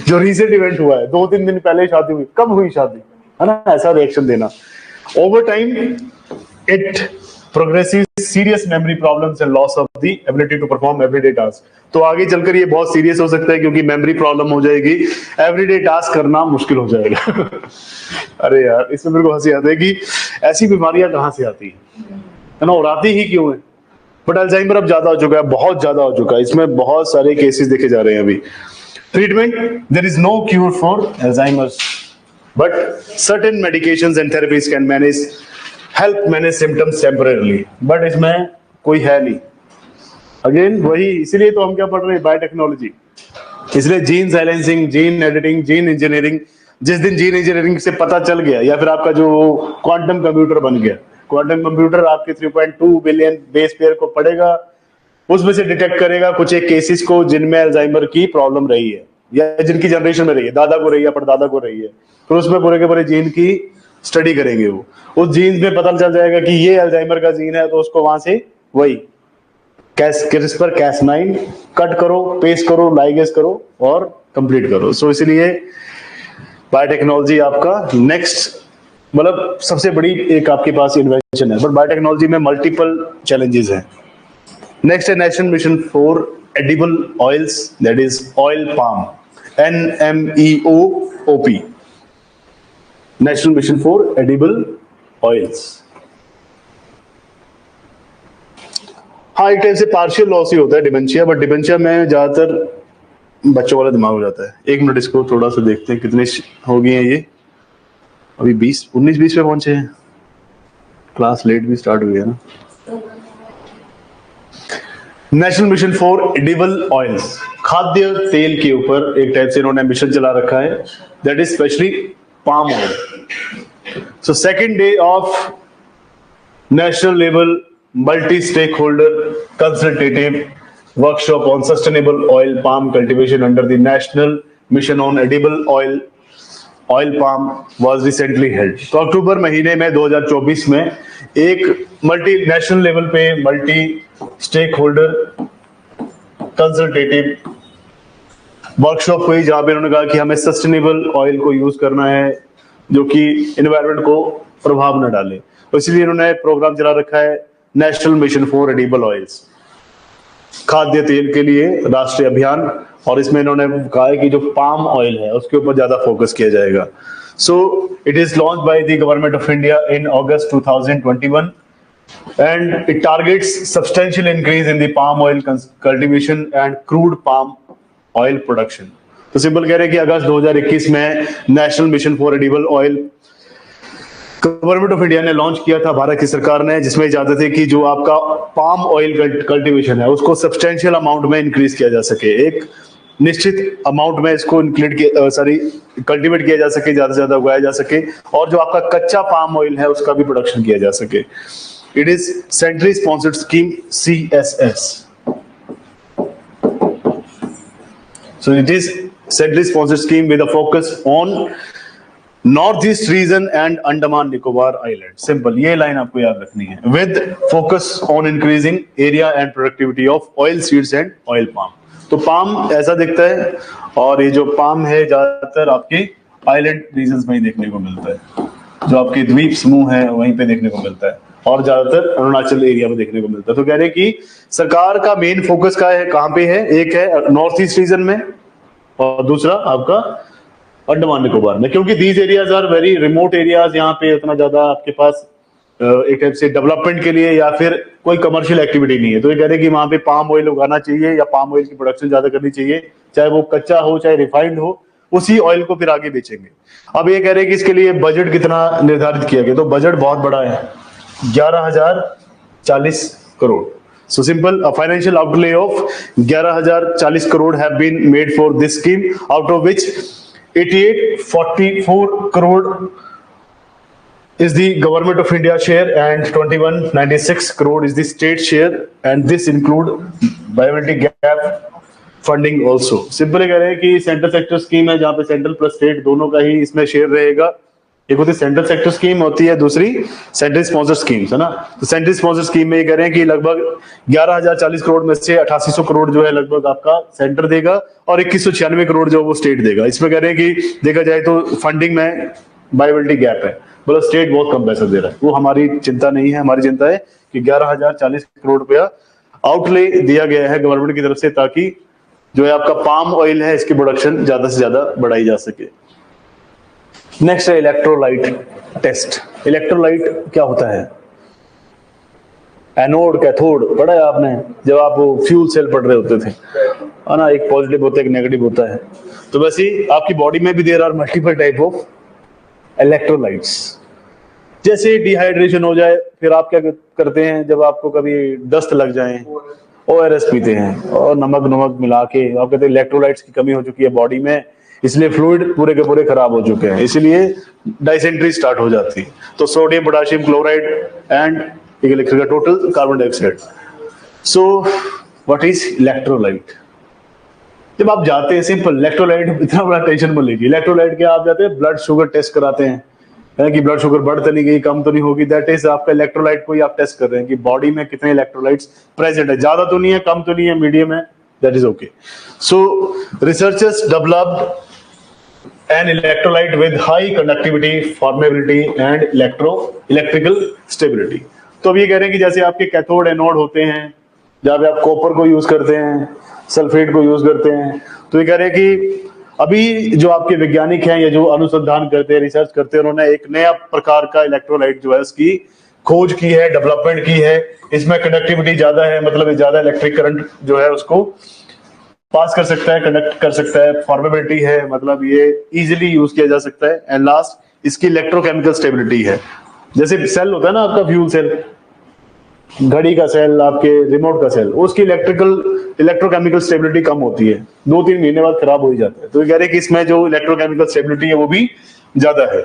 जो रीसेंट इवेंट हुआ है, 2-3 दिन पहले शादी हुई, कब हुई शादी, है ना, ऐसा रिएक्शन देना। Over time it progressive serious memory problems and loss of the ability to perform everyday task. तो आगे चलकर ये बहुत सीरियस हो सकता है, क्योंकि मेमोरी प्रॉब्लम हो जाएगी, एवरीडे टास्क करना मुश्किल हो जाएगा। अरे यार, इसमें मेरे को हंसी आती है कि ऐसी बीमारियां कहां से आती है ना, और आती ही क्यों है। बट अल्जाइमर अब ज्यादा हो चुका है, बहुत ज्यादा हो चुका है, इसमें बहुत सारे केसेस देखे जा रहे हैं अभी। Treatment, there is no cure for Alzheimer's, but certain medications and therapies can manage help manage symptoms temporarily, but इसमें कोई है नहीं। अगेन वही, इसीलिए तो हम क्या पढ़ रहे हैं, बायोटेक्नोलॉजी। इसलिए gene silencing, gene editing, gene engineering, जिस दिन जीन इंजीनियरिंग से पता चल गया, या फिर आपका जो क्वांटम कंप्यूटर बन गया, क्वांटम कंप्यूटर आपके 3.2 बिलियन बेस पेयर को पढ़ेगा, उसमें से डिटेक्ट करेगा कुछ एक केसेस को जिनमें अल्जाइमर की प्रॉब्लम रही है, या जिनकी जनरेशन में रही है, दादा को रही है, परदादा को रही है, तो उसमें पूरे के पूरे जीन की स्टडी करेंगे। वो उस जीन में पता चल जाएगा कि ये अल्जाइमर का जीन है, तो उसको वहां से वही क्रिस्पर Cas9 कट करो, पेस्ट करो, लाइगेज करो और कंप्लीट करो। सो इसलिए बायोटेक्नोलॉजी आपका नेक्स्ट, मतलब सबसे बड़ी एक आपके पास इन्वेंशन है, बट बायोटेक्नोलॉजी में मल्टीपल चैलेंजेस हैं। नेक्स्ट है national mission for edible oils, that is oil palm, NMEOOP, national mission for edible oils. हाँ, एक टाइप से पार्शियल लॉस ही होता है डिमेंशिया, बट डिमेंशिया में ज्यादातर बच्चों वाला दिमाग हो जाता है। एक मिनट, इसको थोड़ा सा देखते हैं कितने हो गए हैं ये। अभी 19-20 पे पहुंचे हैं, क्लास लेट भी स्टार्ट हुई है ना। National mission for edible oils, खाद्य तेल के ऊपर एक टाइप से इन्होंने मिशन चला रखा है, that is specially palm oil. So second day of national level multi-stakeholder consultative workshop on sustainable oil palm cultivation under the National Mission on Edible Oil Palm was recently held. तो अक्टूबर महीने में 2024 में एक national level पे multi stakeholder consultative workshop हुई जहां पे उन्होंने कहा कि हमें सस्टेनेबल ऑयल को यूज करना है जो कि एनवायरनमेंट को प्रभाव न डाले, तो इसलिए इन्होंने प्रोग्राम चला रखा है national mission for edible oils, खाद्य तेल के लिए राष्ट्रीय अभियान। और इसमें इन्होंने कहा है कि जो पाम ऑयल है उसके ऊपर ज्यादा फोकस किया जाएगा। सो it is launch by the government of India in August 2021 and it targets substantial increase in the palm oil cultivation and crude palm oil production। तो सिंपल कह रहे हैं कि अगस्त 2021 में national mission for edible oil government of India ने launch किया था, भारत की सरकार ने, जिसमें चाहते थे कि जो आपका पाम ऑयल कल्टीवेशन है उसको सब्सटेंशियल अमाउंट में इंक्रीज किया जा सके, एक निश्चित अमाउंट में इसको कल्टीवेट किया जा सके, ज्यादा से ज्यादा उगाया जा सके, और जो आपका कच्चा पाम ऑयल है उसका भी प्रोडक्शन किया जा सके। It is centrally sponsored scheme CSS। So it is centrally sponsored scheme with a focus on Northeast region and Andaman Nicobar Island। Simple, ये लाइन आपको याद रखनी है। With focus on increasing area and productivity of oil seeds and oil palm। तो palm ऐसा दिखता है, और ये जो पाम है ज्यादातर आपके आइलैंड रीजन्स में ही देखने को मिलता है, जो आपके द्वीप समूह है वहीं पे देखने को मिलता है, और ज्यादातर अरुणाचल एरिया में देखने को मिलता है। तो कह रहे हैं कि सरकार का मेन फोकस का है कहाँ पे है, एक है नॉर्थ ईस्ट रीजन में और दूसरा आपका अंडमान निकोबार में, क्योंकि these areas are very remote areas, यहाँ पे उतना ज्यादा आपके पास एक टाइप से डेवलपमेंट के लिए या फिर कोई कमर्शियल एक्टिविटी नहीं है। तो ये कह रहे हैं कि वहां पे पाम ऑयल उगाना चाहिए या पाम ऑयल की प्रोडक्शन ज्यादा करनी चाहिए, चाहे वो कच्चा हो चाहे रिफाइंड हो, उसी ऑयल को फिर आगे बेचेंगे। अब ये कह रहे हैं कि इसके लिए बजट कितना निर्धारित किया गया, तो बजट बहुत बड़ा है, 11,040 crore. So simple, a financial outlay of 11,040 crore have been made for this scheme, out of which 8844 crore is the government of India share and 2196 crore is the state share, and this include viability gap funding also। Simple कह रहे हैं कि central sector scheme है जहां पे central plus state दोनों का ही इसमें शेयर रहेगा। एक होती है सेंट्रल सेक्टर स्कीम, होती है दूसरी सेंट्रल स्पॉन्सर स्कीम्स, है ना। तो सेंट्रल स्पॉन्सर स्कीम में ये कह रहे हैं कि लगभग 11,040 करोड़ में से 8800 करोड़ जो है लगभग आपका सेंटर देगा और 2196 करोड़ जो वो स्टेट देगा। इसमें कह रहे हैं कि देखा जाए तो फंडिंग में वायबिलिटी गैप है, मतलब स्टेट बहुत कम पैसा दे रहा है। वो हमारी चिंता नहीं है, हमारी चिंता है कि 11,040 करोड़ रुपया आउटले दिया गया है गवर्नमेंट की तरफ से, ताकि जो है आपका पाम ऑयल है इसकी प्रोडक्शन ज्यादा से ज्यादा बढ़ाई जा सके। नेक्स्ट है इलेक्ट्रोलाइट टेस्ट। इलेक्ट्रोलाइट क्या होता है? एनोड कैथोड पढ़ा है आपने जब आप फ्यूल सेल पढ़ रहे होते थे, है ना, एक पॉजिटिव होता है एक नेगेटिव होता है। तो वैसे ही आपकी बॉडी में भी there are multiple type of electrolytes. जैसे डिहाइड्रेशन हो जाए फिर आप क्या करते हैं, जब आपको कभी दस्त लग जाए ORS पीते हैं और नमक मिला के, आप कहते हैं इलेक्ट्रोलाइट्स की कमी हो चुकी है बॉडी में, इसलिए फ्लूइड पूरे के पूरे खराब हो चुके हैं, इसलिए डाइसेंट्री स्टार्ट हो जाती है। तो सोडियम पोटेशियम क्लोराइड एंड लिखेगा total carbon dioxide. So what is electrolyte? जब आप जाते हैं, सिंपल इलेक्ट्रोलाइट, इतना बड़ा टेंशन मत लीजिए। इलेक्ट्रोलाइट क्या, आप जाते हैं ब्लड शुगर टेस्ट कराते हैं कि ब्लड शुगर बढ़ तो नहीं गई, कम तो नहीं होगी, दैट इज आपका इलेक्ट्रोलाइट को ही आप टेस्ट कर रहे हैं कि बॉडी में कितने इलेक्ट्रोलाइट्स प्रेजेंट है, ज्यादा तो नहीं है कम तो नहीं है मीडियम है, that is okay. So researchers developed an electrolyte with high conductivity, formability and electrical stability। तो अब ये कह रहे हैं कि जैसे आपके कैथोड एनोड होते हैं, जहां पे आप कॉपर को यूज करते हैं, सल्फेट को यूज करते हैं, तो ये कह रहे हैं कि अभी जो आपके वैज्ञानिक हैं या जो अनुसंधान करते हैं, रिसर्च करते हैं, उन्होंने एक नया प्रकार का इलेक्ट्रोलाइट जो है उसकी खोज की है, डेवलपमेंट की है। इसमें कंडक्टिविटी ज्यादा है, मतलब ज्यादा इलेक्ट्रिक करंट जो है उसको पास कर सकता है, कंडक्ट कर सकता है, फॉर्मेबिलिटी है, मतलब ये इजीली यूज किया जा सकता है। एंड लास्ट इसकी इलेक्ट्रोकेमिकल स्टेबिलिटी है। जैसे सेल होता है ना आपका फ्यूल सेल, घड़ी का सेल, आपके रिमोट का सेल, उसकी इलेक्ट्रोकेमिकल स्टेबिलिटी कम होती है, 2-3 महीने बाद खराब हो ही जाता है। तो ये कह रहे हैं कि इसमें जो इलेक्ट्रोकेमिकल स्टेबिलिटी है वो भी ज्यादा है।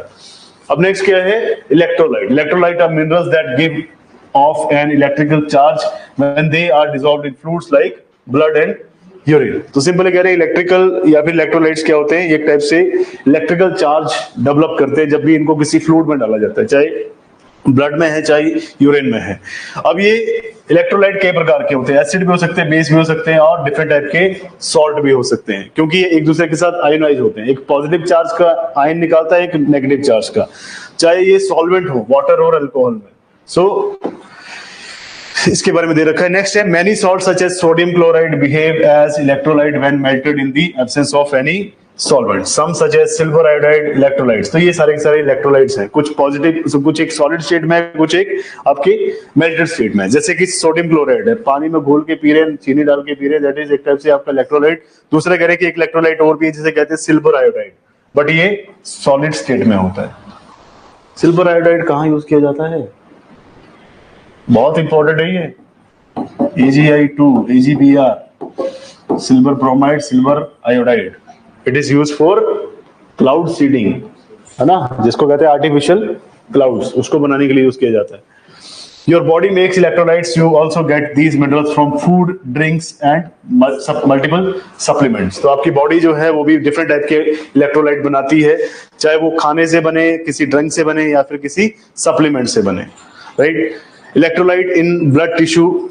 अब नेक्स्ट क्या है? Electrolyte. Electrolyte are minerals that give off an electrical charge when they are dissolved in fluids like blood and urine. तो सिंपल कह रहे हैं इलेक्ट्रिकल या फिर इलेक्ट्रोलाइट्स क्या होते हैं, एक टाइप से इलेक्ट्रिकल चार्ज डेवलप करते हैं जब भी इनको किसी फ्लूइड में डाला जाता है, चाहे ब्लड में है चाहे यूरिन में है। अब ये इलेक्ट्रोलाइट कई प्रकार के होते हैं, एसिड भी हो सकते हैं, बेस भी हो सकते हैं और डिफरेंट टाइप के सॉल्ट भी हो सकते हैं, क्योंकि ये एक दूसरे के साथ आयोनाइज होते हैं। एक पॉजिटिव चार्ज का आयन निकालता है, एक नेगेटिव चार्ज का, चाहे ये सॉल्वेंट हो, वाटर और अल्कोहल में। सो इसके बारे में दे रखा है। नेक्स्ट है, many salt such as sodium chloride behave as electrolyte when melted in the absence of any solvent, some such as silver iodide electrolytes. तो ये सारे के सारे इलेक्ट्रोलाइट्स हैं, कुछ पॉजिटिव, कुछ एक सॉलिड स्टेट में है, कुछ एक आपके मेल्टेड स्टेट में है। जैसे कि सोडियम क्लोराइड है, पानी में घोल के पी रहे हैं, चीनी डाल के पी रहे हैं, दैट इज एक टाइप से आपका इलेक्ट्रोलाइट। दूसरे कह रहे हैं कि एक इलेक्ट्रोलाइट और भी है जिसे कहते हैं सिल्वर आयोडाइड, बट ये सॉलिड स्टेट में होता है। सिल्वर आयोडाइड कहाँ यूज किया जाता है? बहुत इंपॉर्टेंट है ये, AgI2, AgBr, silver bromide, silver iodide. It is use for cloud seeding, है ना, जिसको कहते हैं आर्टिफिशियल क्लाउड्स, उसको बनाने के लिए यूज किया जाता है। Your body makes electrolytes, you also get these minerals from food, drinks and multiple supplements. तो आपकी बॉडी जो है वो भी डिफरेंट टाइप के इलेक्ट्रोलाइट बनाती है, चाहे वो खाने से बने, किसी ड्रिंक से बने या फिर किसी सप्लीमेंट से बने, right. Electrolyte in blood tissue,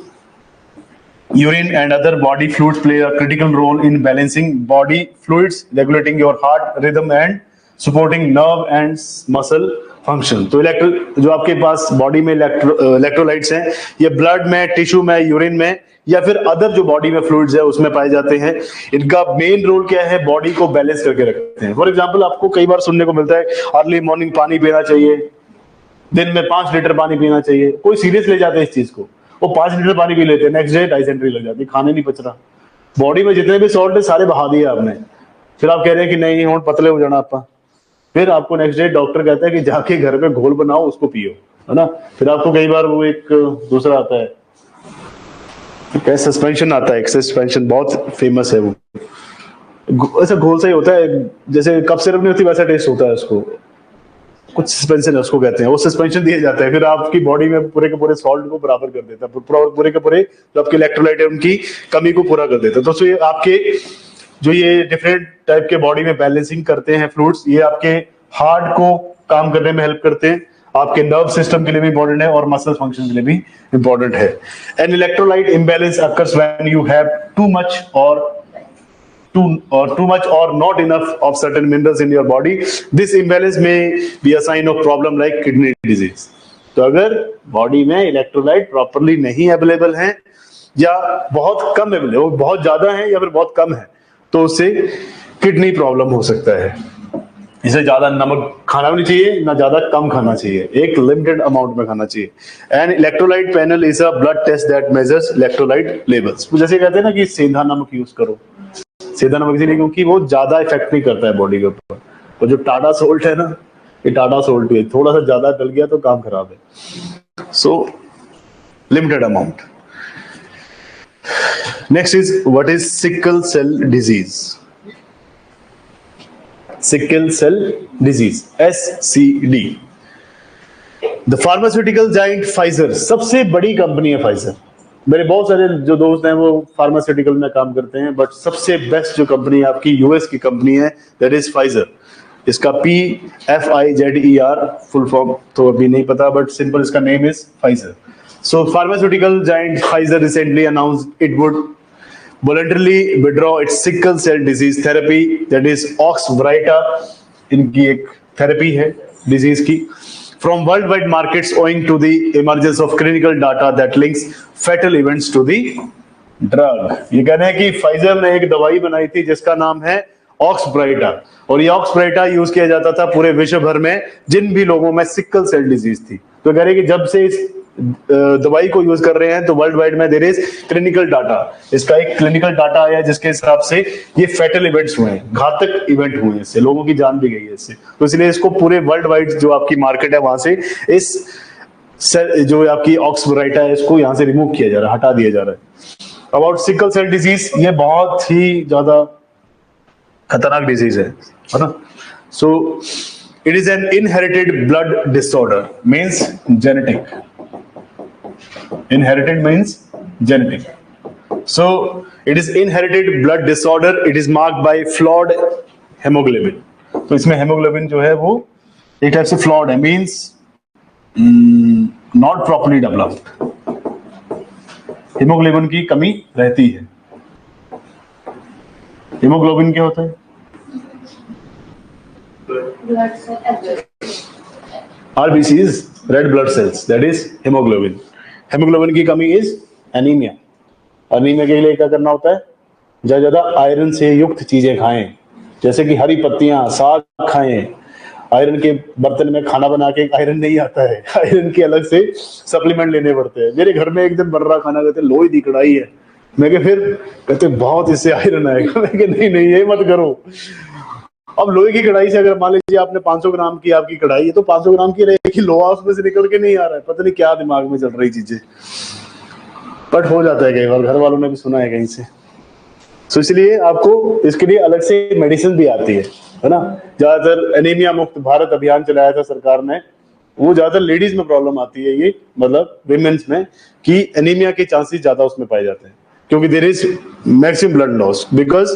urine and other body fluids play a critical role in balancing body fluids, regulating your heart rhythm and supporting nerve and muscle function। तो जो आपके पास बॉडी में इलेक्ट्रोलाइट्स हैं, ये blood में, tissue में, urine में या फिर अदर जो बॉडी में फ्लूइड्स है उसमें पाए जाते हैं। इनका मेन रोल क्या है? बॉडी को बैलेंस करके रखते हैं। फॉर एग्जाम्पल, आपको कई बार सुनने को मिलता है अर्ली मॉर्निंग पानी पीना चाहिए, दिन में 5 लीटर पानी पीना चाहिए। कोई सीरियस ले जाते हैं इस चीज को, वो 5 लीटर पानी पी लेते हैं, नेक्स्ट डे डाइसेंट्री लग जाती है, खाने नहीं पच रहा, बॉडी में जितने भी सॉल्ट है सारे बहा दिए आपने, फिर आप कह रहे हैं कि नहीं और पतले हो जाना आपका, फिर आपको नेक्स्ट डे डॉक्टर कहता है कि जाके घर पे घोल बनाओ उसको पियो, है ना। फिर आपको कई बार वो एक दूसरा आता है, क्या सस्पेंशन आता है, एक सस्पेंशन बहुत फेमस है, वो ऐसा घोल सा ही होता है, जैसे कप सिरप नहीं होती वैसा टेस्ट होता है उसको, कुछ सस्पेंशन है उसको कहते हैं, वो सस्पेंशन दिया जाता है, फिर आपकी बॉडी में पूरे के पूरे सॉल्ट को बराबर कर देता है, पूरे के पूरे जो आपके इलेक्ट्रोलाइट है उनकी कमी को पूरा कर देता है। तो ये आपके जो ये डिफरेंट टाइप के बॉडी में बैलेंसिंग करते हैं फ्लूइड्स, ये आपके हार्ट को काम करने में हेल्प करते हैं, आपके नर्व सिस्टम के लिए भी इंपॉर्टेंट है और मसल फंक्शन के लिए भी इंपॉर्टेंट है। An electrolyte imbalance occurs when you have too much or not enough of certain minerals in your body. This imbalance may be a sign of problem like kidney disease. तो अगर body में electrolyte properly नहीं available है या बहुत कम available, बहुत ज्यादा है या फिर बहुत कम है, तो उससे किडनी प्रॉब्लम हो सकता है। इसे ज्यादा नमक खाना भी नहीं चाहिए, ना ज्यादा कम खाना चाहिए, एक लिमिटेड अमाउंट में खाना चाहिए। And electrolyte panel is a blood test that measures electrolyte levels. जैसे कहते हैं ना कि सेंधा नमक यूज करो, सीधा नमक इसलिए क्योंकि वो ज्यादा इफेक्ट नहीं करता है बॉडी के ऊपर, और जो टाटा सोल्ट है ना, ये टाटा सोल्ट है, थोड़ा सा ज्यादा डल गया तो काम खराब है। So limited amount. Next is what is sickle cell disease. Sickle cell disease, SCD। The pharmaceutical giant Pfizer, सबसे बड़ी कंपनी है फाइजर। मेरे बहुत सारे जो दोस्त हैं वो फार्मास्यूटिकल में काम करते हैं, बट सबसे बेस्ट जो कंपनी आपकी यूएस की कंपनी है दैट इज फाइजर। इसका PFIZER फुल फॉर्म तो अभी नहीं पता, बट सिंपल इसका name is Pfizer. So pharmaceutical giant Pfizer recently announced it would voluntarily withdraw its sickle cell disease therapy, that is Oxbryta, इनकी एक थेरेपी है डिजीज की, from worldwide markets owing to the emergence of clinical data that links fatal events to the drug। ये कहना है कि Pfizer ने एक दवाई बनाई थी जिसका नाम है ऑक्सब्राइटा, और ये ऑक्सब्राइटा यूज किया जाता था पूरे विश्व भर में जिन भी लोगों में सिकल सेल डिजीज थी। तो कह रहे कि जब से इस दवाई को यूज कर रहे हैं तो वर्ल्ड वाइड में देयर इज क्लिनिकल डाटा, इसका एक क्लिनिकल डाटा आया जिसके हिसाब से ये फेटल इवेंट्स हुए हैं, घातक इवेंट हुए हैं, इससे लोगों की जान भी गई है इससे। तो इसलिए इसको पूरे वर्ल्ड वाइड जो आपकी मार्केट है वहां से इस जो आपकी ऑक्सब्राइटा है इसको यहां से रिमूव किया जा रहा है, हटा दिया जा रहा है। अबाउट सिकल सेल डिजीज, ये बहुत ही ज्यादा खतरनाक डिजीज है ना। सो it is N inherited blood disorder, means genetic. Inherited means genetic. So it is inherited blood disorder. It is marked by flawed hemoglobin. तो इसमें hemoglobin जो है वो एक टाइप से flawed है, means not properly developed, haemoglobin की कमी रहती है। हीमोग्लोबिन क्या होता है? RBCs, red blood cells, that is haemoglobin. Haemoglobin की कमी इज एनीमिया। एनीमिया के लिए क्या करना होता है? ज्यादा आयरन से युक्त चीजें खाएं, जैसे कि हरी पत्तियां, साग खाएं। आयरन के बर्तन में खाना बना के आयरन नहीं आता है, आयरन के अलग से सप्लीमेंट लेने पड़ते हैं। मेरे घर में एक दिन बन रहा खाना, कहते लोहे की कढ़ाई है, मैं फिर कहते बहुत इससे आयरन आएगा। मैं नहीं नहीं ये मत करो। अब लोहे की कढ़ाई से अगर मान लीजिए आपने 500 ग्राम की आपकी कढ़ाई है, तो 500 ग्राम की रहेगी, लोहा उसमें से निकल के नहीं आ रहा है। पता नहीं क्या दिमाग में चल रही चीजें, बट हो जाता है कई बार, घर वालों ने भी सुना है कहीं से। तो इसलिए आपको इसके लिए अलग से मेडिसिन भी आती है ना। ज्यादातर एनीमिया मुक्त भारत अभियान चलाया था सरकार ने, वो ज्यादातर लेडीज में प्रॉब्लम आती है, ये मतलब विमेन्स में, कि एनीमिया के चांसेस ज्यादा उसमें पाए जाते हैं, क्योंकि there is maximum blood loss because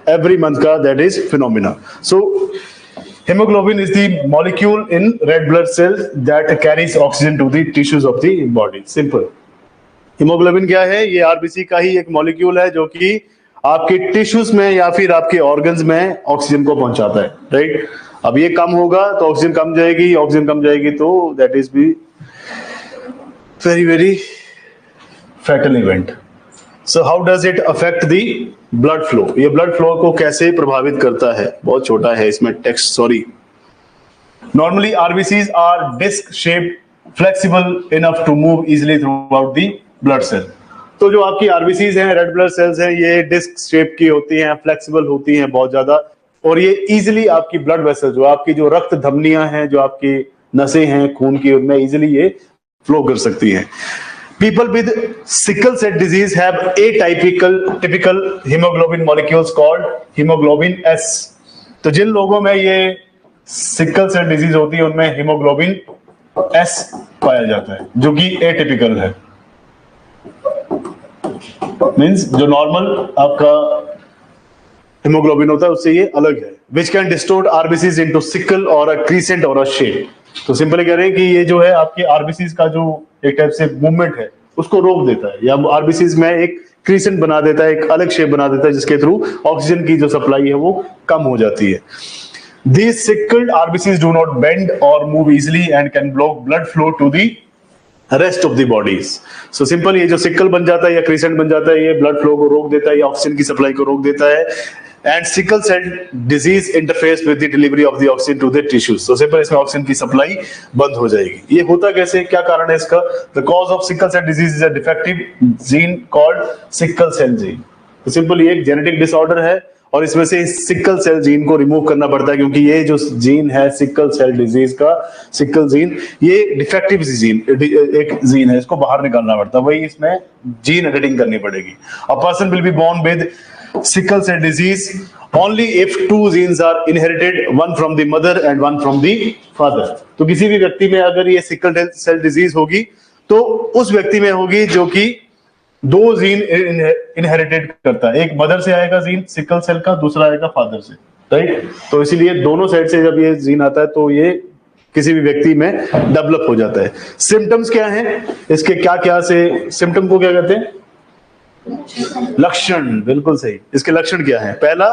every month का that is phenomena. So hemoglobin is the molecule in red blood cells that carries oxygen to the tissues of the body. Simple. Haemoglobin क्या है? ये RBC का ही एक molecule है जो कि आपके टिश्यूज में या फिर आपके ऑर्गन्स में ऑक्सीजन को पहुंचाता है, राइट। अब ये कम होगा तो ऑक्सीजन कम जाएगी, ऑक्सीजन कम जाएगी तो that is be very very fatal event. So how does it affect the blood flow? ये ब्लड फ्लो को कैसे प्रभावित करता है? बहुत छोटा है इसमें text, sorry. Normally RBCs are disc shaped, flexible enough to move easily through out the blood cell. तो जो आपकी आरबीसीज हैं, रेड ब्लड सेल्स हैं, ये डिस्क शेप की होती हैं, फ्लेक्सिबल होती हैं बहुत ज्यादा, और ये इजिली आपकी ब्लड वेसल, जो आपकी जो रक्त धमनियां हैं, जो आपकी नसें हैं खून की, उनमें इजिली ये फ्लो कर सकती हैं। People with sickle cell disease have typical hemoglobin molecules called hemoglobin S. तो जिन लोगों में ये सिकल सेल डिजीज होती है उनमें हीमोग्लोबिन S पाया जाता है, जो कि एटिपिकल है। मींस जो नॉर्मल आपका हीमोग्लोबिन होता है उससे ये अलग है। Which can distort RBCs into sickle or a crescent or a shape. तो सिंपली कह रहे हैं कि ये जो है आपके आरबीसीज का जो एक टाइप से मूवमेंट है उसको रोक देता है, या आरबीसीज में एक क्रीसेंट बना देता है, एक अलग शेप बना देता है, जिसके थ्रू ऑक्सीजन की जो सप्लाई है वो कम हो जाती है। These sickled RBCs do not bend or move easily and can block blood flow to the rest of the bodies. So simple, ये जो सिकल बन जाता है या क्रीसेंट बन जाता है, ये ब्लड फ्लो को रोक देता है, या ऑक्सीजन की सप्लाई को रोक देता है। And sickle cell disease interface with the delivery of the oxygen to the tissues. So simple, इसमें ऑक्सीजन की सप्लाई बंद हो जाएगी। ये होता कैसे, क्या कारण है इसका? The cause of sickle cell disease is a defective gene called sickle cell gene. तो सिंपल ये एक जेनेटिक डिसऑर्डर है और इसमें से सिकल सेल जीन को रिमूव करना पड़ता है, क्योंकि ये जो जीन है सिकल सेल डिजीज का, सिकल जीन, ये डिफेक्टिव जीन, एक जीन है, इसको बाहर निकालना पड़ता है। वही इसमें जीन एडिटिंग करनी पड़ेगी। A person will be born with sickle cell disease only if two genes are inherited, one from the mother and one from the father. तो किसी भी व्यक्ति में अगर ये सिकल सेल डिजीज होगी तो उस व्यक्ति में होगी जो कि दो जीन इनहेरिटेड करता है। एक मदर से आएगा जीन सिकल सेल का, दूसरा आएगा फादर से, राइट। तो इसीलिए दोनों साइड से जब ये जीन आता है तो ये किसी भी व्यक्ति में डेवलप हो जाता है। सिम्टम्स क्या हैं इसके, क्या क्या से सिम्टम को क्या कहते हैं? लक्षण, बिल्कुल सही। इसके लक्षण क्या है? पहला,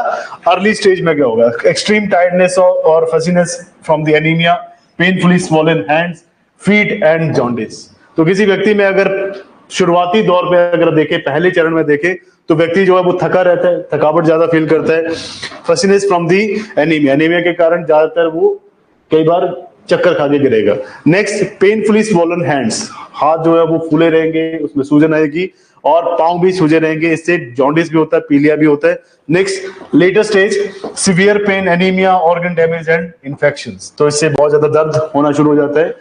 अर्ली स्टेज में क्या होगा? एक्सट्रीम टायर्डनेस और fussiness from the anaemia, painfully swollen hands, feet and jaundice. तो किसी व्यक्ति में अगर शुरुआती दौर पे अगर देखें, पहले चरण में देखें, तो व्यक्ति जो है वो थका रहता है, थकावट ज्यादा फील करता है। फसीनेस फ्रॉम दी एनीमिया, एनीमिया के कारण ज्यादातर वो कई बार चक्कर खा के गिरेगा। नेक्स्ट, पेनफुली स्वॉलन हैंड्स, हाथ जो है वो फूले रहेंगे, उसमें सूजन आएगी, और पांव भी सूजे रहेंगे, इससे जॉन्डिस भी होता है, पीलिया भी होता है। Next, later stage, severe pain, anaemia, organ damage and infections. तो इससे बहुत ज्यादा दर्द होना शुरू हो जाता है,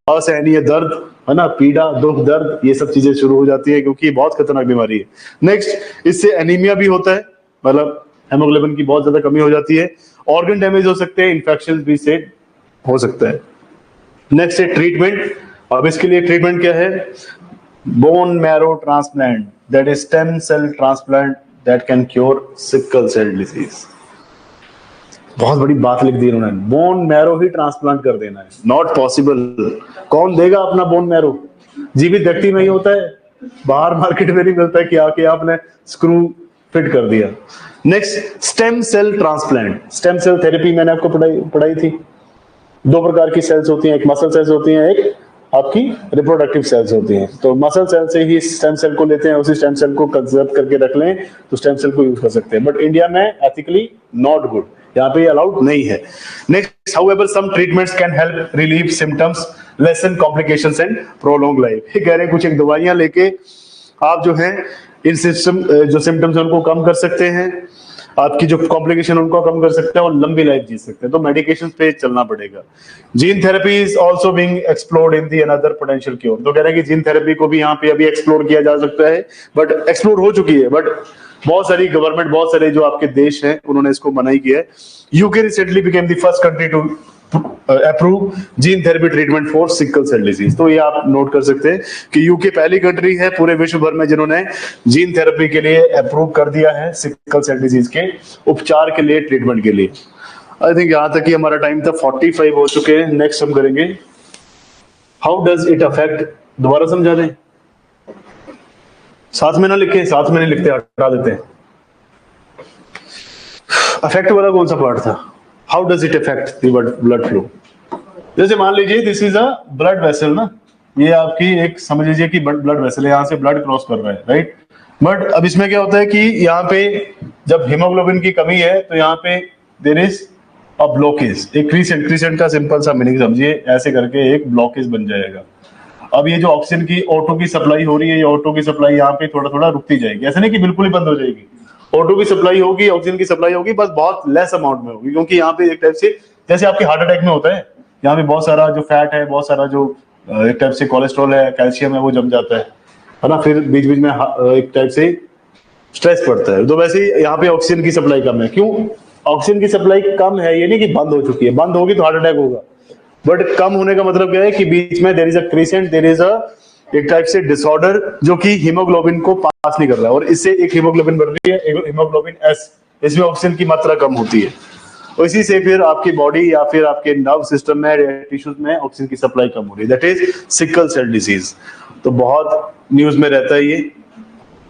असहनीय दर्द, है ना, पीड़ा, दुख, दर्द, ये सब चीजें शुरू हो जाती है, क्योंकि बहुत खतरनाक बीमारी है। नेक्स्ट, इससे एनीमिया भी होता है, मतलब हेमोग्लोबिन की बहुत ज्यादा कमी हो जाती है। ऑर्गन डैमेज हो सकते हैं, इन्फेक्शन भी से हो सकता है। नेक्स्ट है ट्रीटमेंट। अब इसके लिए ट्रीटमेंट क्या है? Bone marrow transplant, that is stem cell transplant, that can cure sickle cell disease. बहुत बड़ी बात लिख दी उन्होंने, बोन मैरो ही ट्रांसप्लांट कर देना है, नॉट पॉसिबल। कौन देगा अपना बोन मैरो? जीवित व्यक्ति में ही होता है, बाहर मार्केट में नहीं मिलता है कि आके आपने स्क्रू फिट कर दिया। Next, stem cell transplant, stem cell therapy मैंने आपको पढ़ाई थी। दो प्रकार की सेल्स होती हैं, एक मसल सेल्स होती हैं, एक आपकी रिप्रोडक्टिव सेल्स होती हैं। तो मसल सेल से ही स्टेम सेल को लेते हैं, उसी स्टेम सेल को कंजर्व करके रख लें तो स्टेम सेल को यूज कर सकते हैं, बट इंडिया में एथिकली नॉट गुड, यहाँ पे अलाउड नहीं है। Next, however some treatments can help relieve symptoms, lessen complications and prolong life. ये कह रहे हैं कुछ एक दवाइयां लेके आप जो है इन सिस्टम जो सिम्टम्स है उनको कम कर सकते हैं, आपकी जो कॉम्प्लिकेशन उनको कम कर सकते हैं और लंबी लाइफ जी सकते हैं, तो मेडिकेशन पे चलना पड़ेगा। Gene therapy is also being explored in the another potential cure. तो कह रहे हैं कि जीन थेरेपी को भी यहाँ पे अभी एक्सप्लोर किया जा सकता है, बट एक्सप्लोर हो चुकी है, बट बहुत सारी गवर्नमेंट, बहुत सारे जो आपके देश हैं उन्होंने इसको मना ही किया है। UK recently became the first country to approve gene therapy treatment for sickle cell disease. तो ये आप नोट कर सकते हैं कि यूके पहली कंट्री है पूरे विश्व भर में जिन्होंने जीन थेरेपी के लिए अप्रूव कर दिया है सिकल सेल डिजीज के उपचार के लिए, ट्रीटमेंट के लिए। आई थिंक यहां तक ही हमारा टाइम था, 45 हो चुके हैं। नेक्स्ट हम करेंगे हाउ डज इट अफेक्ट, दोबारा समझा दें, साथ में ना लिखे, साथ में नहीं लिखते, हटा देते हैं। अफेक्ट वाला कौन सा पार्ट था? How does it affect the blood flow? जैसे मान लीजिए this is a blood vessel ना, ये आपकी एक समझ लीजिए कि ब्लड वेसल है, यहाँ से ब्लड क्रॉस कर रहा है, राइट। बट अब इसमें क्या होता है कि यहाँ पे जब हीमोग्लोबिन की कमी है तो यहाँ पे देयर इज अ ब्लॉकेज, एक क्रीसेंट का सिंपल सा मीनिंग समझिए, ऐसे करके एक ब्लॉकेज बन जाएगा। अब ये जो ऑक्सीजन की ऑटो की सप्लाई हो रही है, ये ऑटो की सप्लाई यहाँ पे थोड़ा थोड़ा रुकती जाएगी, ऐसा नहीं कि बिल्कुल ही बंद हो जाएगी। ऑटो की सप्लाई होगी, ऑक्सीजन की सप्लाई होगी, बस बहुत लेस अमाउंट में होगी, क्योंकि यहाँ पे एक टाइप से जैसे आपके हार्ट अटैक में होता है, यहाँ पे बहुत सारा जो फैट है, बहुत सारा जो एक टाइप से कोलेस्ट्रॉल है, कैल्शियम है, वो जम जाता है ना, फिर बीच बीच में एक टाइप से स्ट्रेस पड़ता है। तो वैसे ही यहाँ पे ऑक्सीजन की सप्लाई कम है। क्यों ऑक्सीजन की सप्लाई कम है? ये नहीं कि बंद हो चुकी है, बंद होगी तो हार्ट अटैक होगा, बट कम होने का मतलब क्या है कि बीच में there is a crescent, there is a एक टाइप से डिसऑर्डर जो कि हीमोग्लोबिन को पास नहीं कर रहा है, और इससे एक हीमोग्लोबिन बन रही है, हीमोग्लोबिन एस, इसमें ऑक्सीजन की मात्रा कम होती है, और इसी से फिर आपकी बॉडी या फिर आपके नर्व सिस्टम में, टिश्यूज में ऑक्सीजन की सप्लाई कम हो रही है, that is sickle cell disease. तो बहुत न्यूज में रहता है ये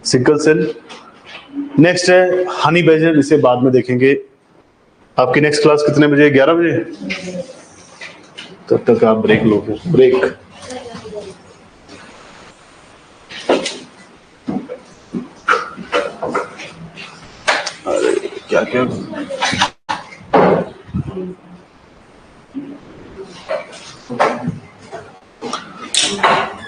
सिकल सेल। नेक्स्ट है हनी बेजर, इसे बाद में देखेंगे। आपकी नेक्स्ट क्लास कितने बजे? 11 बजे। तब तक आप ब्रेक लो, फिर ब्रेक। अरे क्या क्या